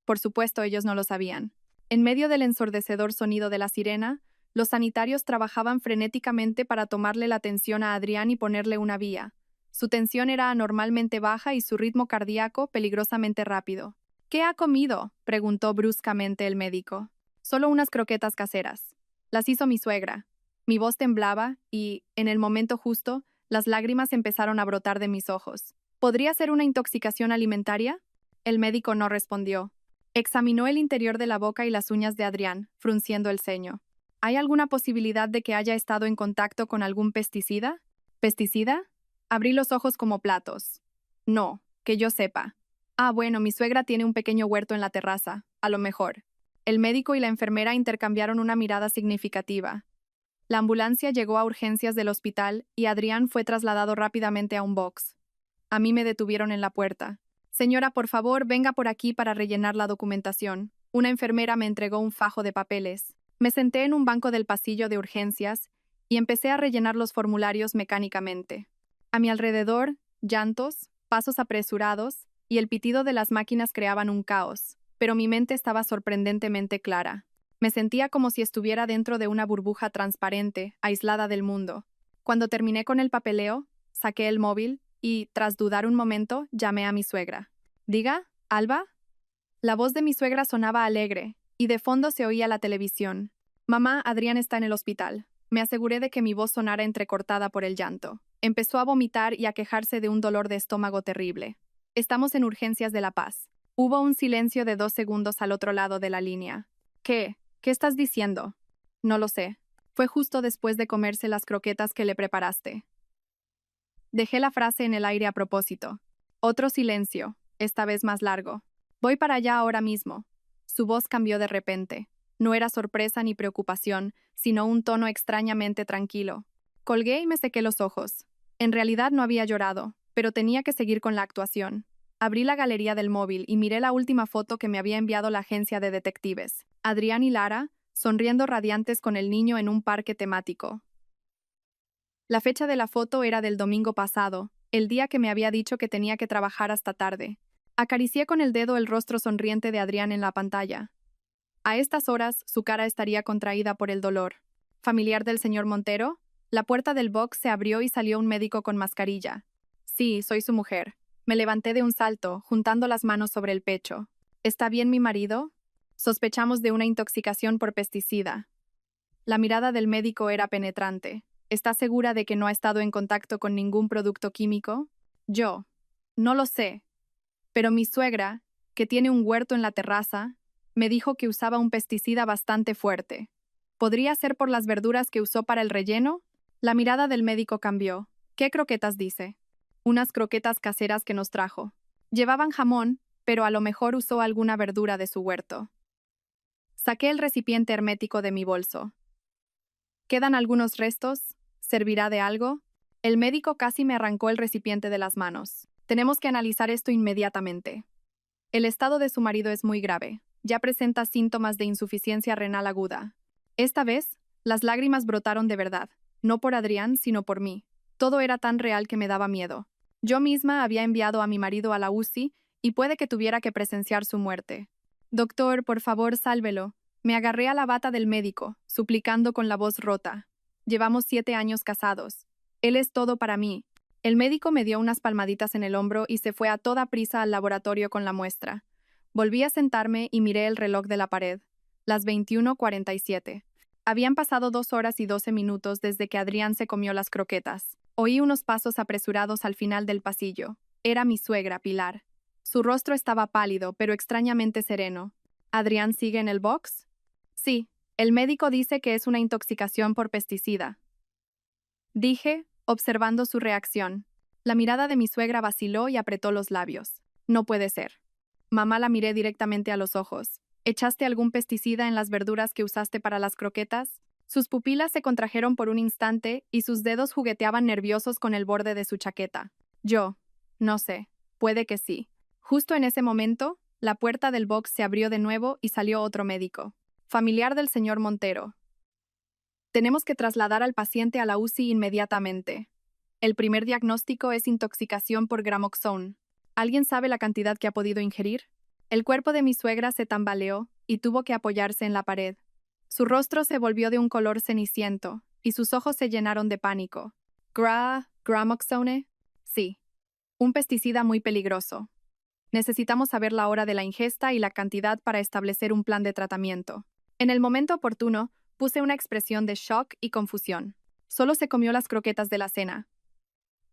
Por supuesto, ellos no lo sabían. En medio del ensordecedor sonido de la sirena, los sanitarios trabajaban frenéticamente para tomarle la tensión a Adrián y ponerle una vía. Su tensión era anormalmente baja y su ritmo cardíaco peligrosamente rápido. «¿Qué ha comido?», preguntó bruscamente el médico. «Solo unas croquetas caseras. Las hizo mi suegra». Mi voz temblaba y, en el momento justo, las lágrimas empezaron a brotar de mis ojos. ¿Podría ser una intoxicación alimentaria? El médico no respondió. Examinó el interior de la boca y las uñas de Adrián, frunciendo el ceño. ¿Hay alguna posibilidad de que haya estado en contacto con algún pesticida? ¿Pesticida? Abrí los ojos como platos. No, que yo sepa. Ah, bueno, mi suegra tiene un pequeño huerto en la terraza, a lo mejor. El médico y la enfermera intercambiaron una mirada significativa. La ambulancia llegó a urgencias del hospital y Adrián fue trasladado rápidamente a un box. A mí me detuvieron en la puerta. «Señora, por favor, venga por aquí para rellenar la documentación». Una enfermera me entregó un fajo de papeles. Me senté en un banco del pasillo de urgencias y empecé a rellenar los formularios mecánicamente. A mi alrededor, llantos, pasos apresurados y el pitido de las máquinas creaban un caos, pero mi mente estaba sorprendentemente clara. Me sentía como si estuviera dentro de una burbuja transparente, aislada del mundo. Cuando terminé con el papeleo, saqué el móvil y, tras dudar un momento, llamé a mi suegra. «Diga, Alba». La voz de mi suegra sonaba alegre, y de fondo se oía la televisión. «Mamá, Adrián está en el hospital». Me aseguré de que mi voz sonara entrecortada por el llanto. Empezó a vomitar y a quejarse de un dolor de estómago terrible. «Estamos en urgencias de La Paz». Hubo un silencio de 2 segundos al otro lado de la línea. «¿Qué? ¿Qué estás diciendo?» «No lo sé. Fue justo después de comerse las croquetas que le preparaste». Dejé la frase en el aire a propósito. Otro silencio, esta vez más largo. «Voy para allá ahora mismo». Su voz cambió de repente. No era sorpresa ni preocupación, sino un tono extrañamente tranquilo. Colgué y me sequé los ojos. En realidad no había llorado, pero tenía que seguir con la actuación. Abrí la galería del móvil y miré la última foto que me había enviado la agencia de detectives. Adrián y Lara, sonriendo radiantes con el niño en un parque temático. La fecha de la foto era del domingo pasado, el día que me había dicho que tenía que trabajar hasta tarde. Acaricié con el dedo el rostro sonriente de Adrián en la pantalla. A estas horas, su cara estaría contraída por el dolor. ¿Familiar del señor Montero? La puerta del box se abrió y salió un médico con mascarilla. «Sí, soy su mujer». Me levanté de un salto, juntando las manos sobre el pecho. «¿Está bien mi marido?» «Sospechamos de una intoxicación por pesticida». La mirada del médico era penetrante. «¿Está segura de que no ha estado en contacto con ningún producto químico?» «Yo. No lo sé. Pero mi suegra, que tiene un huerto en la terraza, me dijo que usaba un pesticida bastante fuerte. ¿Podría ser por las verduras que usó para el relleno? La mirada del médico cambió. ¿Qué croquetas dice? Unas croquetas caseras que nos trajo. Llevaban jamón, pero a lo mejor usó alguna verdura de su huerto. Saqué el recipiente hermético de mi bolso. ¿Quedan algunos restos? ¿Servirá de algo? El médico casi me arrancó el recipiente de las manos. Tenemos que analizar esto inmediatamente. El estado de su marido es muy grave. Ya presenta síntomas de insuficiencia renal aguda. Esta vez, las lágrimas brotaron de verdad, no por Adrián, sino por mí. Todo era tan real que me daba miedo. Yo misma había enviado a mi marido a la UCI y puede que tuviera que presenciar su muerte. Doctor, por favor, sálvelo. Me agarré a la bata del médico, suplicando con la voz rota. Llevamos 7 años casados. Él es todo para mí. El médico me dio unas palmaditas en el hombro y se fue a toda prisa al laboratorio con la muestra. Volví a sentarme y miré el reloj de la pared. Las 21:47. Habían pasado 2 horas y 12 minutos desde que Adrián se comió las croquetas. Oí unos pasos apresurados al final del pasillo. Era mi suegra, Pilar. Su rostro estaba pálido, pero extrañamente sereno. ¿Adrián sigue en el box? Sí, el médico dice que es una intoxicación por pesticida. Dije, observando su reacción. La mirada de mi suegra vaciló y apretó los labios. No puede ser. Mamá la miré directamente a los ojos. ¿Echaste algún pesticida en las verduras que usaste para las croquetas? Sus pupilas se contrajeron por un instante y sus dedos jugueteaban nerviosos con el borde de su chaqueta. Yo, no sé, puede que sí. Justo en ese momento, la puerta del box se abrió de nuevo y salió otro médico. Familiar del señor Montero. Tenemos que trasladar al paciente a la UCI inmediatamente. El primer diagnóstico es intoxicación por Gramoxone. ¿Alguien sabe la cantidad que ha podido ingerir? El cuerpo de mi suegra se tambaleó y tuvo que apoyarse en la pared. Su rostro se volvió de un color ceniciento y sus ojos se llenaron de pánico. ¿Gramoxone? Sí. Un pesticida muy peligroso. Necesitamos saber la hora de la ingesta y la cantidad para establecer un plan de tratamiento. En el momento oportuno, puse una expresión de shock y confusión. Solo se comió las croquetas de la cena.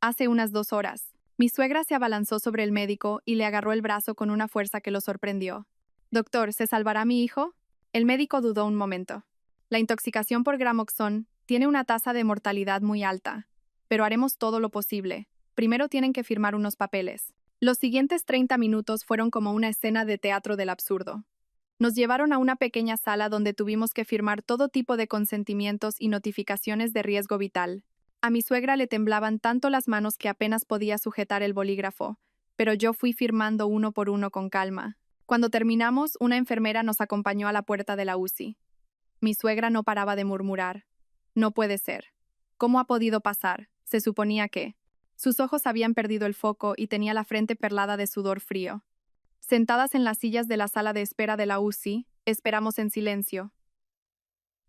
Hace unas 2 horas. Mi suegra se abalanzó sobre el médico y le agarró el brazo con una fuerza que lo sorprendió. Doctor, ¿se salvará mi hijo? El médico dudó un momento. La intoxicación por Gramoxone tiene una tasa de mortalidad muy alta, pero haremos todo lo posible. Primero tienen que firmar unos papeles. Los siguientes 30 minutos fueron como una escena de teatro del absurdo. Nos llevaron a una pequeña sala donde tuvimos que firmar todo tipo de consentimientos y notificaciones de riesgo vital. A mi suegra le temblaban tanto las manos que apenas podía sujetar el bolígrafo, pero yo fui firmando uno por uno con calma. Cuando terminamos, una enfermera nos acompañó a la puerta de la UCI. Mi suegra no paraba de murmurar. No puede ser. ¿Cómo ha podido pasar? Se suponía que... Sus ojos habían perdido el foco y tenía la frente perlada de sudor frío. Sentadas en las sillas de la sala de espera de la UCI, esperamos en silencio.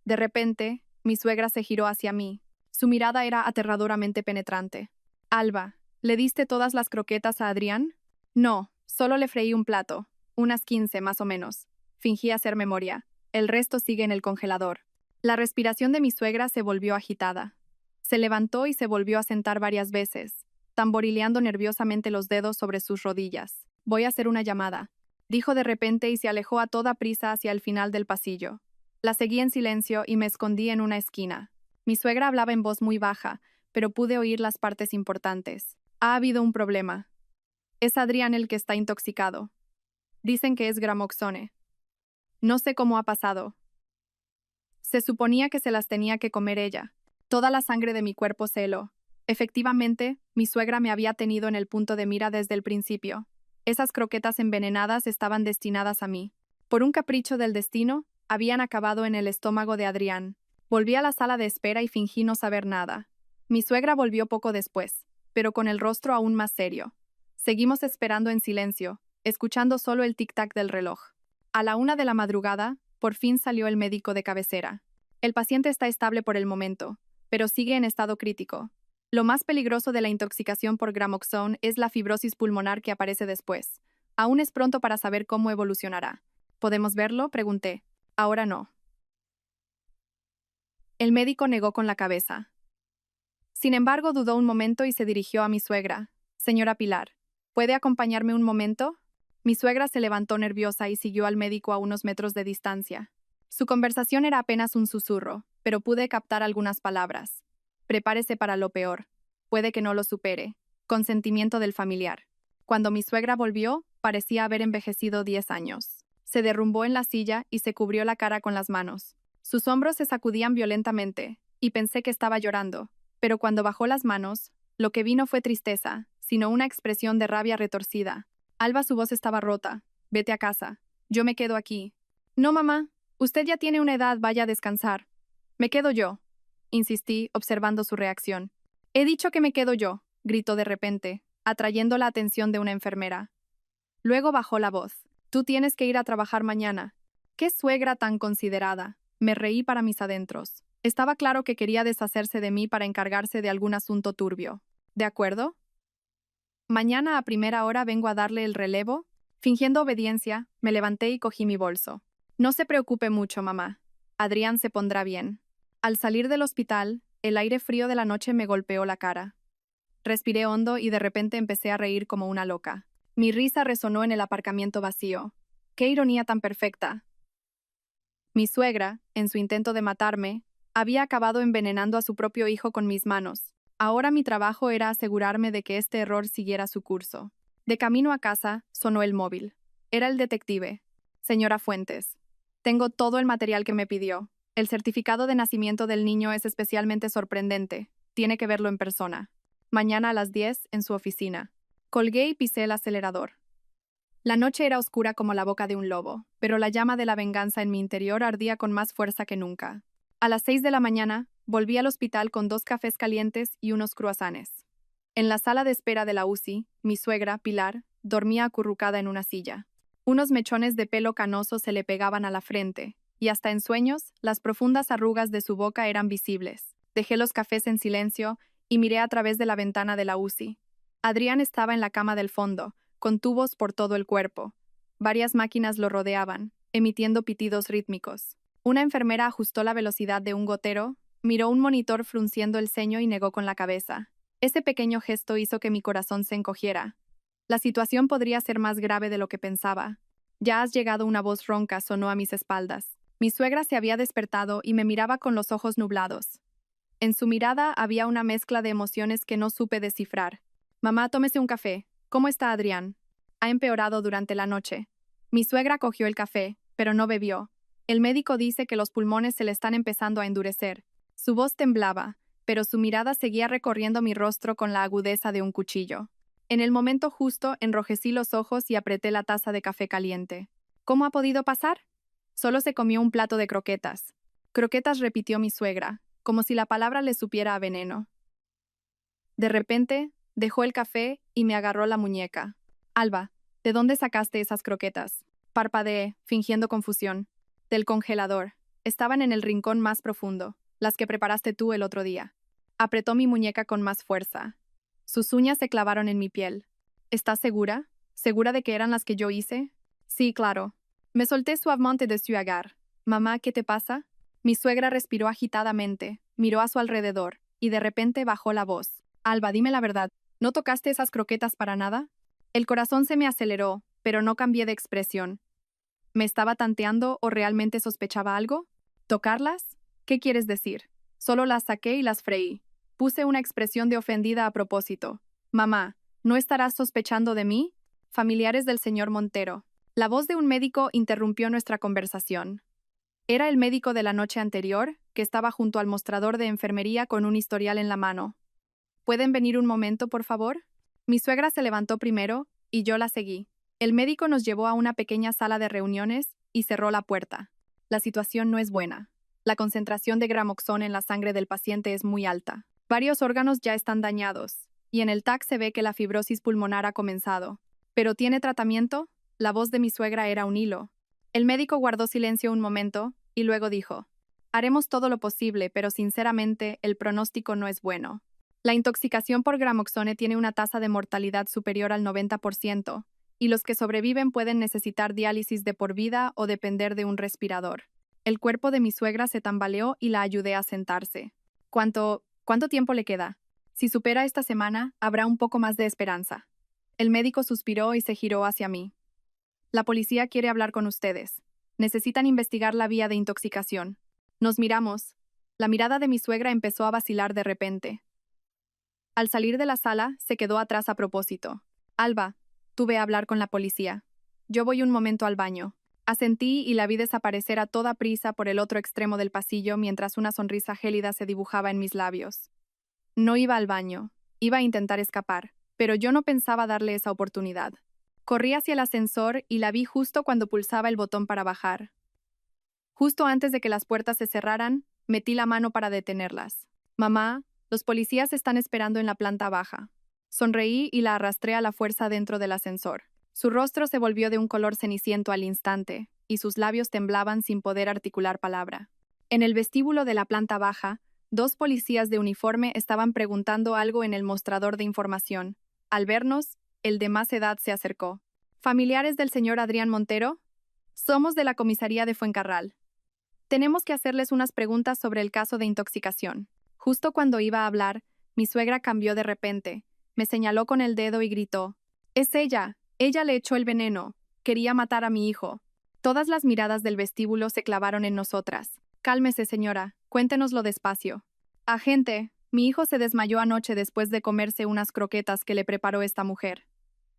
De repente, mi suegra se giró hacia mí. Su mirada era aterradoramente penetrante. Alba, ¿le diste todas las croquetas a Adrián? No, solo le freí un plato, unas 15 más o menos. Fingí hacer memoria. El resto sigue en el congelador. La respiración de mi suegra se volvió agitada. Se levantó y se volvió a sentar varias veces, tamborileando nerviosamente los dedos sobre sus rodillas. Voy a hacer una llamada, dijo de repente y se alejó a toda prisa hacia el final del pasillo. La seguí en silencio y me escondí en una esquina. Mi suegra hablaba en voz muy baja, pero pude oír las partes importantes. Ha habido un problema. Es Adrián el que está intoxicado. Dicen que es Gramoxone. No sé cómo ha pasado. Se suponía que se las tenía que comer ella. Toda la sangre de mi cuerpo se heló. Efectivamente, mi suegra me había tenido en el punto de mira desde el principio. Esas croquetas envenenadas estaban destinadas a mí. Por un capricho del destino, habían acabado en el estómago de Adrián. Volví a la sala de espera y fingí no saber nada. Mi suegra volvió poco después, pero con el rostro aún más serio. Seguimos esperando en silencio, escuchando solo el tic-tac del reloj. A la 1 de la madrugada, por fin salió el médico de cabecera. El paciente está estable por el momento, pero sigue en estado crítico. Lo más peligroso de la intoxicación por Gramoxone es la fibrosis pulmonar que aparece después. Aún es pronto para saber cómo evolucionará. ¿Podemos verlo?, pregunté. Ahora no. El médico negó con la cabeza. Sin embargo, dudó un momento y se dirigió a mi suegra. Señora Pilar, ¿puede acompañarme un momento? Mi suegra se levantó nerviosa y siguió al médico a unos metros de distancia. Su conversación era apenas un susurro, pero pude captar algunas palabras. Prepárese para lo peor. Puede que no lo supere. Consentimiento del familiar. Cuando mi suegra volvió, parecía haber envejecido 10 años. Se derrumbó en la silla y se cubrió la cara con las manos. Sus hombros se sacudían violentamente, y pensé que estaba llorando, pero cuando bajó las manos, lo que vi no fue tristeza, sino una expresión de rabia retorcida. Alba, su voz estaba rota. Vete a casa. Yo me quedo aquí. No, mamá. Usted ya tiene una edad, vaya a descansar. Me quedo yo, insistí, observando su reacción. He dicho que me quedo yo, gritó de repente, atrayendo la atención de una enfermera. Luego bajó la voz. Tú tienes que ir a trabajar mañana. ¡Qué suegra tan considerada! Me reí para mis adentros. Estaba claro que quería deshacerse de mí para encargarse de algún asunto turbio. ¿De acuerdo? Mañana a primera hora vengo a darle el relevo. Fingiendo obediencia, me levanté y cogí mi bolso. No se preocupe mucho, mamá. Adrián se pondrá bien. Al salir del hospital, el aire frío de la noche me golpeó la cara. Respiré hondo y de repente empecé a reír como una loca. Mi risa resonó en el aparcamiento vacío. ¡Qué ironía tan perfecta! Mi suegra, en su intento de matarme, había acabado envenenando a su propio hijo con mis manos. Ahora mi trabajo era asegurarme de que este error siguiera su curso. De camino a casa, sonó el móvil. Era el detective. Señora Fuentes. Tengo todo el material que me pidió. El certificado de nacimiento del niño es especialmente sorprendente. Tiene que verlo en persona. Mañana a las 10, en su oficina. Colgué y pisé el acelerador. La noche era oscura como la boca de un lobo, pero la llama de la venganza en mi interior ardía con más fuerza que nunca. A las 6 de la mañana, volví al hospital con 2 cafés calientes y unos croissants. En la sala de espera de la UCI, mi suegra, Pilar, dormía acurrucada en una silla. Unos mechones de pelo canoso se le pegaban a la frente, y hasta en sueños, las profundas arrugas de su boca eran visibles. Dejé los cafés en silencio y miré a través de la ventana de la UCI. Adrián estaba en la cama del fondo, con tubos por todo el cuerpo. Varias máquinas lo rodeaban, emitiendo pitidos rítmicos. Una enfermera ajustó la velocidad de un gotero, miró un monitor frunciendo el ceño y negó con la cabeza. Ese pequeño gesto hizo que mi corazón se encogiera. La situación podría ser más grave de lo que pensaba. Ya has llegado, una voz ronca sonó a mis espaldas. Mi suegra se había despertado y me miraba con los ojos nublados. En su mirada había una mezcla de emociones que no supe descifrar. Mamá, tómese un café. ¿Cómo está Adrián? Ha empeorado durante la noche. Mi suegra cogió el café, pero no bebió. El médico dice que los pulmones se le están empezando a endurecer. Su voz temblaba, pero su mirada seguía recorriendo mi rostro con la agudeza de un cuchillo. En el momento justo, enrojecí los ojos y apreté la taza de café caliente. ¿Cómo ha podido pasar? Solo se comió un plato de croquetas. Croquetas, repitió mi suegra, como si la palabra le supiera a veneno. De repente, dejó el café y me agarró la muñeca. Alba, ¿de dónde sacaste esas croquetas? Parpadeé, fingiendo confusión. Del congelador. Estaban en el rincón más profundo, las que preparaste tú el otro día. Apretó mi muñeca con más fuerza. Sus uñas se clavaron en mi piel. ¿Estás segura? ¿Segura de que eran las que yo hice? Sí, claro. Me solté suavemente de su agar. Mamá, ¿qué te pasa? Mi suegra respiró agitadamente, miró a su alrededor, y de repente bajó la voz. Alba, dime la verdad. ¿No tocaste esas croquetas para nada? El corazón se me aceleró, pero no cambié de expresión. ¿Me estaba tanteando o realmente sospechaba algo? ¿Tocarlas? ¿Qué quieres decir? Solo las saqué y las freí. Puse una expresión de ofendida a propósito. Mamá, ¿no estarás sospechando de mí? Familiares del señor Montero. La voz de un médico interrumpió nuestra conversación. Era el médico de la noche anterior, que estaba junto al mostrador de enfermería con un historial en la mano. ¿Pueden venir un momento, por favor? Mi suegra se levantó primero, y yo la seguí. El médico nos llevó a una pequeña sala de reuniones y cerró la puerta. La situación no es buena. La concentración de gramoxón en la sangre del paciente es muy alta. Varios órganos ya están dañados, y en el TAC se ve que la fibrosis pulmonar ha comenzado. ¿Pero tiene tratamiento? La voz de mi suegra era un hilo. El médico guardó silencio un momento, y luego dijo: haremos todo lo posible, pero sinceramente el pronóstico no es bueno. La intoxicación por gramoxone tiene una tasa de mortalidad superior al 90%, y los que sobreviven pueden necesitar diálisis de por vida o depender de un respirador. El cuerpo de mi suegra se tambaleó y la ayudé a sentarse. ¿Cuánto tiempo le queda? Si supera esta semana, habrá un poco más de esperanza. El médico suspiró y se giró hacia mí. La policía quiere hablar con ustedes. Necesitan investigar la vía de intoxicación. Nos miramos. La mirada de mi suegra empezó a vacilar de repente. Al salir de la sala, se quedó atrás a propósito. Alba, tú ve a hablar con la policía. Yo voy un momento al baño. Asentí y la vi desaparecer a toda prisa por el otro extremo del pasillo mientras una sonrisa gélida se dibujaba en mis labios. No iba al baño. Iba a intentar escapar, pero yo no pensaba darle esa oportunidad. Corrí hacia el ascensor y la vi justo cuando pulsaba el botón para bajar. Justo antes de que las puertas se cerraran, metí la mano para detenerlas. Mamá, los policías están esperando en la planta baja. Sonreí y la arrastré a la fuerza dentro del ascensor. Su rostro se volvió de un color ceniciento al instante, y sus labios temblaban sin poder articular palabra. En el vestíbulo de la planta baja, 2 policías de uniforme estaban preguntando algo en el mostrador de información. Al vernos, el de más edad se acercó. ¿Familiares del señor Adrián Montero? Somos de la comisaría de Fuencarral. Tenemos que hacerles unas preguntas sobre el caso de intoxicación. Justo cuando iba a hablar, mi suegra cambió de repente. Me señaló con el dedo y gritó: «Es ella. Ella le echó el veneno. Quería matar a mi hijo». Todas las miradas del vestíbulo se clavaron en nosotras. «Cálmese, señora. Cuéntenoslo despacio». «Agente, mi hijo se desmayó anoche después de comerse unas croquetas que le preparó esta mujer.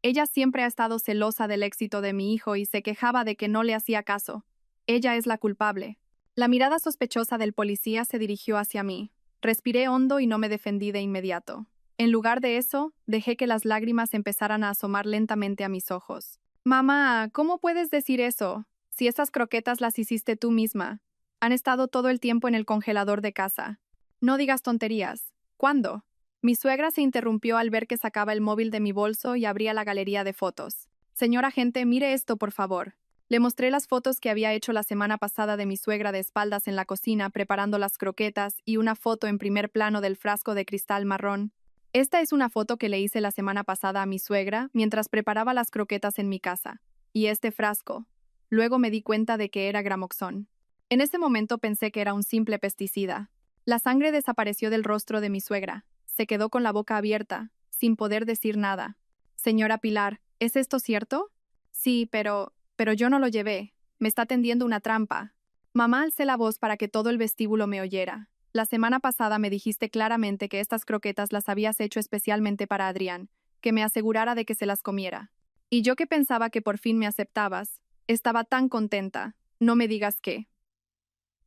Ella siempre ha estado celosa del éxito de mi hijo y se quejaba de que no le hacía caso. Ella es la culpable». La mirada sospechosa del policía se dirigió hacia mí. Respiré hondo y no me defendí de inmediato. En lugar de eso, dejé que las lágrimas empezaran a asomar lentamente a mis ojos. «Mamá, ¿cómo puedes decir eso? Si esas croquetas las hiciste tú misma. Han estado todo el tiempo en el congelador de casa. No digas tonterías. ¿Cuándo?» Mi suegra se interrumpió al ver que sacaba el móvil de mi bolso y abría la galería de fotos. «Señor agente, mire esto, por favor». Le mostré las fotos que había hecho la semana pasada de mi suegra de espaldas en la cocina preparando las croquetas y una foto en primer plano del frasco de cristal marrón. Esta es una foto que le hice la semana pasada a mi suegra mientras preparaba las croquetas en mi casa. Y este frasco. Luego me di cuenta de que era Gramoxón. En ese momento pensé que era un simple pesticida. La sangre desapareció del rostro de mi suegra. Se quedó con la boca abierta, sin poder decir nada. «Señora Pilar, ¿es esto cierto?» «Sí, pero yo no lo llevé. Me está tendiendo una trampa». Mamá, alcé la voz para que todo el vestíbulo me oyera. «La semana pasada me dijiste claramente que estas croquetas las habías hecho especialmente para Adrián, que me asegurara de que se las comiera. Y yo que pensaba que por fin me aceptabas, estaba tan contenta. No me digas que.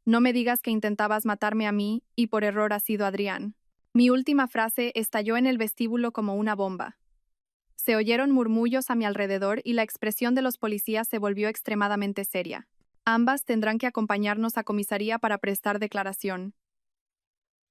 No me digas que intentabas matarme a mí y por error ha sido Adrián». Mi última frase estalló en el vestíbulo como una bomba. Se oyeron murmullos a mi alrededor y la expresión de los policías se volvió extremadamente seria. «Ambas tendrán que acompañarnos a comisaría para prestar declaración.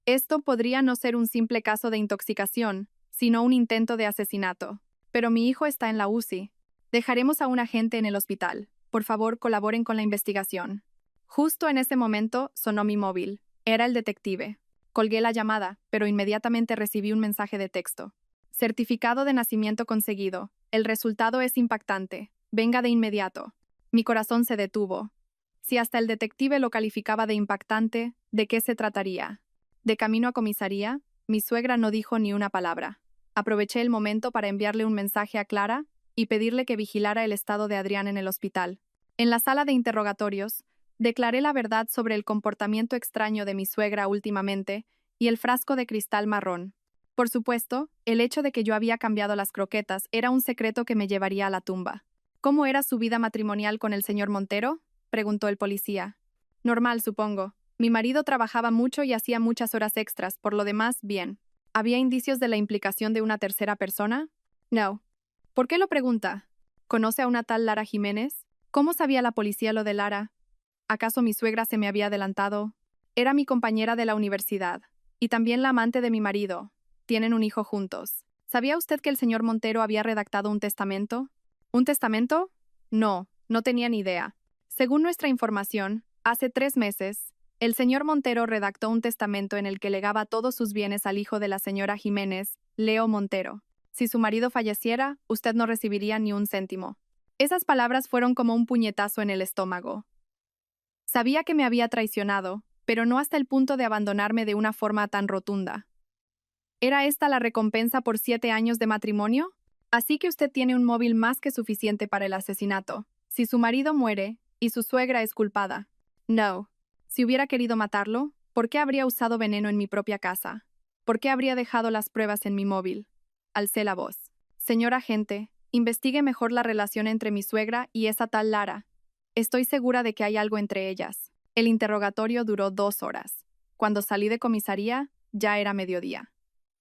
Esto podría no ser un simple caso de intoxicación, sino un intento de asesinato. Pero mi hijo está en la UCI. Dejaremos a un agente en el hospital. Por favor, colaboren con la investigación». Justo en ese momento sonó mi móvil. Era el detective. Colgué la llamada, pero inmediatamente recibí un mensaje de texto. «Certificado de nacimiento conseguido. El resultado es impactante. Venga de inmediato». Mi corazón se detuvo. Si hasta el detective lo calificaba de impactante, ¿de qué se trataría? De camino a comisaría, mi suegra no dijo ni una palabra. Aproveché el momento para enviarle un mensaje a Clara y pedirle que vigilara el estado de Adrián en el hospital. En la sala de interrogatorios, declaré la verdad sobre el comportamiento extraño de mi suegra últimamente y el frasco de cristal marrón. Por supuesto, el hecho de que yo había cambiado las croquetas era un secreto que me llevaría a la tumba. «¿Cómo era su vida matrimonial con el señor Montero?», preguntó el policía. «Normal, supongo. Mi marido trabajaba mucho y hacía muchas horas extras, por lo demás, bien». «¿Había indicios de la implicación de una tercera persona?» «No». «¿Por qué lo pregunta? ¿Conoce a una tal Lara Jiménez?» «¿Cómo sabía la policía lo de Lara? ¿Acaso mi suegra se me había adelantado?» «Era mi compañera de la universidad. Y también la amante de mi marido. Tienen un hijo juntos». «¿Sabía usted que el señor Montero había redactado un testamento?» «¿Un testamento? No, no tenía ni idea». Según nuestra información, hace 3 meses, el señor Montero redactó un testamento en el que legaba todos sus bienes al hijo de la señora Jiménez, Leo Montero. Si su marido falleciera, usted no recibiría ni un céntimo. Esas palabras fueron como un puñetazo en el estómago. Sabía que me había traicionado, pero no hasta el punto de abandonarme de una forma tan rotunda. ¿Era esta la recompensa por 7 años de matrimonio? Así que usted tiene un móvil más que suficiente para el asesinato. Si su marido muere, Y su suegra es culpada. No. Si hubiera querido matarlo, ¿por qué habría usado veneno en mi propia casa? ¿Por qué habría dejado las pruebas en mi móvil? Alcé la voz. Señor agente, investigue mejor la relación entre mi suegra y esa tal Lara. Estoy segura de que hay algo entre ellas. El interrogatorio duró 2 horas. Cuando salí de comisaría, ya era mediodía.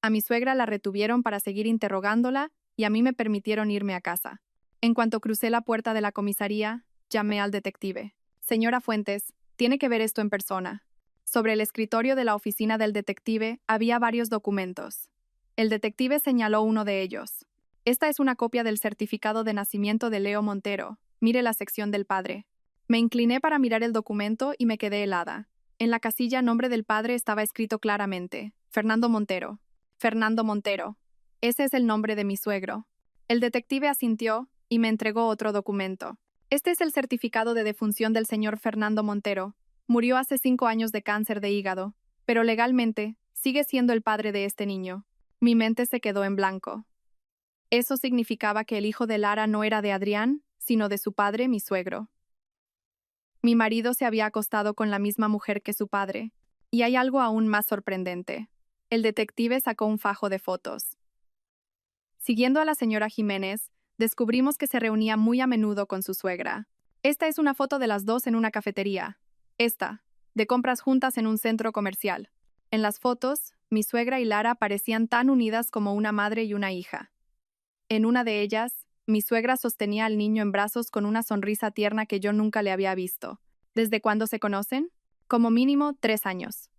A mi suegra la retuvieron para seguir interrogándola y a mí me permitieron irme a casa. En cuanto crucé la puerta de la comisaría, llamé al detective. Señora Fuentes, tiene que ver esto en persona. Sobre el escritorio de la oficina del detective había varios documentos. El detective señaló uno de ellos. Esta es una copia del certificado de nacimiento de Leo Montero. Mire la sección del padre. Me incliné para mirar el documento y me quedé helada. En la casilla nombre del padre estaba escrito claramente: Fernando Montero. Fernando Montero. Ese es el nombre de mi suegro. El detective asintió y me entregó otro documento. Este es el certificado de defunción del señor Fernando Montero. Murió hace 5 años de cáncer de hígado, pero legalmente sigue siendo el padre de este niño. Mi mente se quedó en blanco. Eso significaba que el hijo de Lara no era de Adrián, sino de su padre, mi suegro. Mi marido se había acostado con la misma mujer que su padre. Y hay algo aún más sorprendente. El detective sacó un fajo de fotos. Siguiendo a la señora Jiménez, descubrimos que se reunía muy a menudo con su suegra. Esta es una foto de las dos en una cafetería. Esta, de compras juntas en un centro comercial. En las fotos, mi suegra y Lara parecían tan unidas como una madre y una hija. En una de ellas, mi suegra sostenía al niño en brazos con una sonrisa tierna que yo nunca le había visto. ¿Desde cuándo se conocen? Como mínimo 3 años.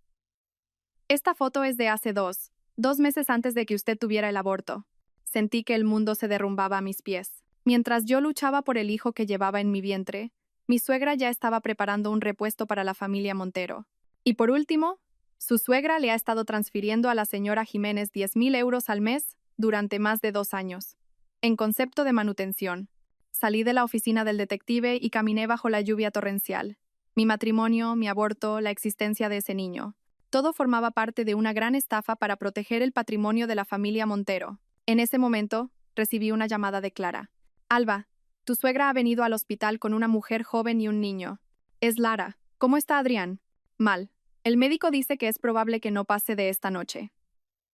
Esta foto es de hace 2 meses antes de que usted tuviera el aborto. Sentí que el mundo se derrumbaba a mis pies. Mientras yo luchaba por el hijo que llevaba en mi vientre, mi suegra ya estaba preparando un repuesto para la familia Montero. Y por último, su suegra le ha estado transfiriendo a la señora Jiménez 10.000 euros al mes durante más de 2 años. En concepto de manutención. Salí de la oficina del detective y caminé bajo la lluvia torrencial. Mi matrimonio, mi aborto, la existencia de ese niño. Todo formaba parte de una gran estafa para proteger el patrimonio de la familia Montero. En ese momento, recibí una llamada de Clara. Alba, tu suegra ha venido al hospital con una mujer joven y un niño. Es Lara. ¿Cómo está Adrián? Mal. El médico dice que es probable que no pase de esta noche.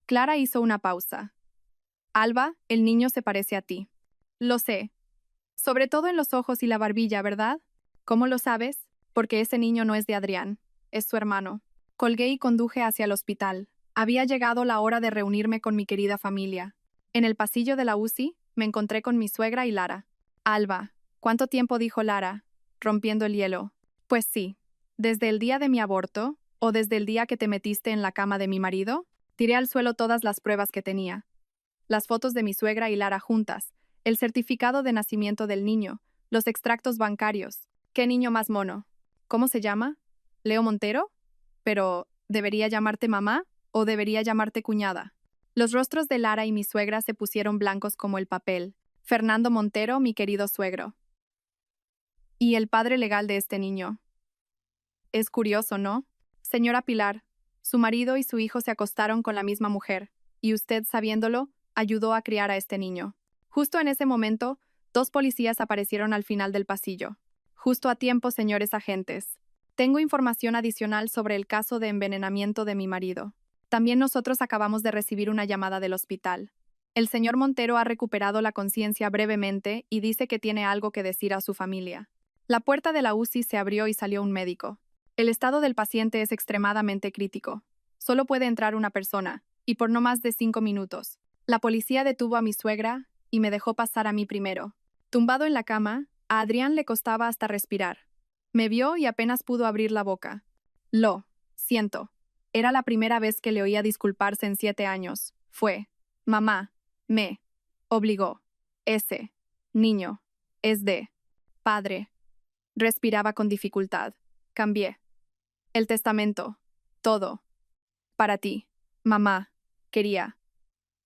Clara hizo una pausa. Alba, el niño se parece a ti. Lo sé. Sobre todo en los ojos y la barbilla, ¿verdad? ¿Cómo lo sabes? Porque ese niño no es de Adrián. Es su hermano. Colgué y conduje hacia el hospital. Había llegado la hora de reunirme con mi querida familia. En el pasillo de la UCI, me encontré con mi suegra y Lara. Alba, ¿cuánto tiempo? Dijo Lara, rompiendo el hielo. Pues sí. ¿Desde el día de mi aborto? ¿O desde el día que te metiste en la cama de mi marido? Tiré al suelo todas las pruebas que tenía. Las fotos de mi suegra y Lara juntas, el certificado de nacimiento del niño, los extractos bancarios. ¿Qué niño más mono? ¿Cómo se llama? ¿Leo Montero? Pero, ¿debería llamarte mamá o debería llamarte cuñada? Los rostros de Lara y mi suegra se pusieron blancos como el papel. Fernando Montero, mi querido suegro. Y el padre legal de este niño. Es curioso, ¿no? Señora Pilar, su marido y su hijo se acostaron con la misma mujer, y usted, sabiéndolo, ayudó a criar a este niño. Justo en ese momento, 2 policías aparecieron al final del pasillo. Justo a tiempo, señores agentes. Tengo información adicional sobre el caso de envenenamiento de mi marido. También nosotros acabamos de recibir una llamada del hospital. El señor Montero ha recuperado la conciencia brevemente y dice que tiene algo que decir a su familia. La puerta de la UCI se abrió y salió un médico. El estado del paciente es extremadamente crítico. Solo puede entrar una persona, y por no más de 5 minutos. La policía detuvo a mi suegra y me dejó pasar a mí primero. Tumbado en la cama, a Adrián le costaba hasta respirar. Me vio y apenas pudo abrir la boca. Lo siento. Era la primera vez que le oía disculparse en 7 años. Fue: mamá, me obligó. Ese niño es de padre. Respiraba con dificultad. Cambié. El testamento. Todo. Para ti. Mamá. Quería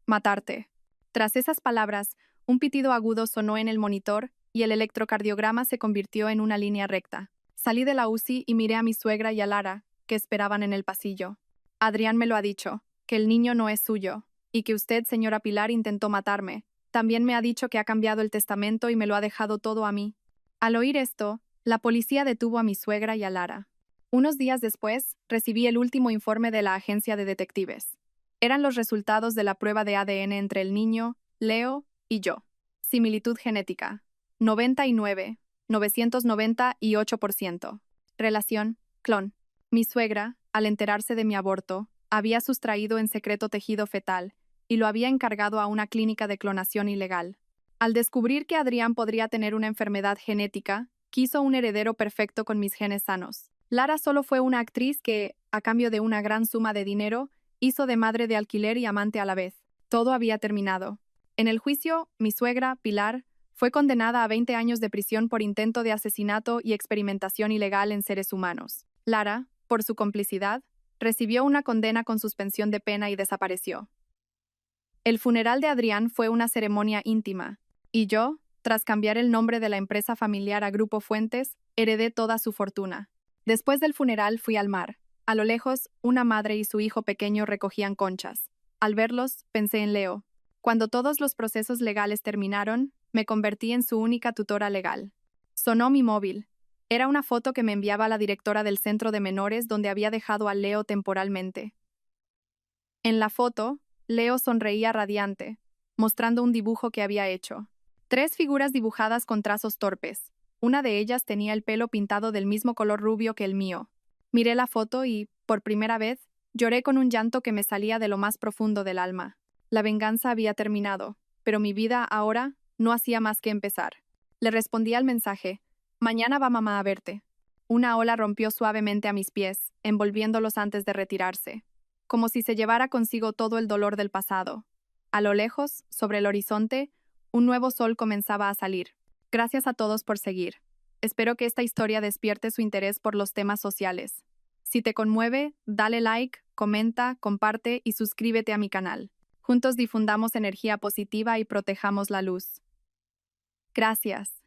matarte. Tras esas palabras, un pitido agudo sonó en el monitor y el electrocardiograma se convirtió en una línea recta. Salí de la UCI y miré a mi suegra y a Lara, que esperaban en el pasillo. Adrián me lo ha dicho, que el niño no es suyo, y que usted, señora Pilar, intentó matarme. También me ha dicho que ha cambiado el testamento y me lo ha dejado todo a mí. Al oír esto, La policía detuvo a mi suegra y a Lara. Unos días después, recibí el último informe de la agencia de detectives. Eran los resultados de la prueba de ADN entre el niño, Leo, y yo. Similitud genética: 99,998%. Relación: clon. Mi suegra, al enterarse de mi aborto, había sustraído en secreto tejido fetal y lo había encargado a una clínica de clonación ilegal. Al descubrir que Adrián podría tener una enfermedad genética, quiso un heredero perfecto con mis genes sanos. Lara solo fue una actriz que, a cambio de una gran suma de dinero, hizo de madre de alquiler y amante a la vez. Todo había terminado. En el juicio, mi suegra, Pilar, fue condenada a 20 años de prisión por intento de asesinato y experimentación ilegal en seres humanos. Lara, por su complicidad, recibió una condena con suspensión de pena y desapareció. El funeral de Adrián fue una ceremonia íntima, y yo, tras cambiar el nombre de la empresa familiar a Grupo Fuentes, heredé toda su fortuna. Después del funeral fui al mar. A lo lejos, una madre y su hijo pequeño recogían conchas. Al verlos, pensé en Leo. Cuando todos los procesos legales terminaron, me convertí en su única tutora legal. Sonó mi móvil. Era una foto que me enviaba la directora del centro de menores donde había dejado a Leo temporalmente. En la foto, Leo sonreía radiante, mostrando un dibujo que había hecho. 3 figuras dibujadas con trazos torpes. Una de ellas tenía el pelo pintado del mismo color rubio que el mío. Miré la foto y, por primera vez, lloré con un llanto que me salía de lo más profundo del alma. La venganza había terminado, pero mi vida ahora no hacía más que empezar. Le respondí al mensaje: «Mañana va mamá a verte». Una ola rompió suavemente a mis pies, envolviéndolos antes de retirarse, como si se llevara consigo todo el dolor del pasado. A lo lejos, sobre el horizonte, un nuevo sol comenzaba a salir. Gracias a todos por seguir. Espero que esta historia despierte su interés por los temas sociales. Si te conmueve, dale like, comenta, comparte y suscríbete a mi canal. Juntos difundamos energía positiva y protejamos la luz. Gracias.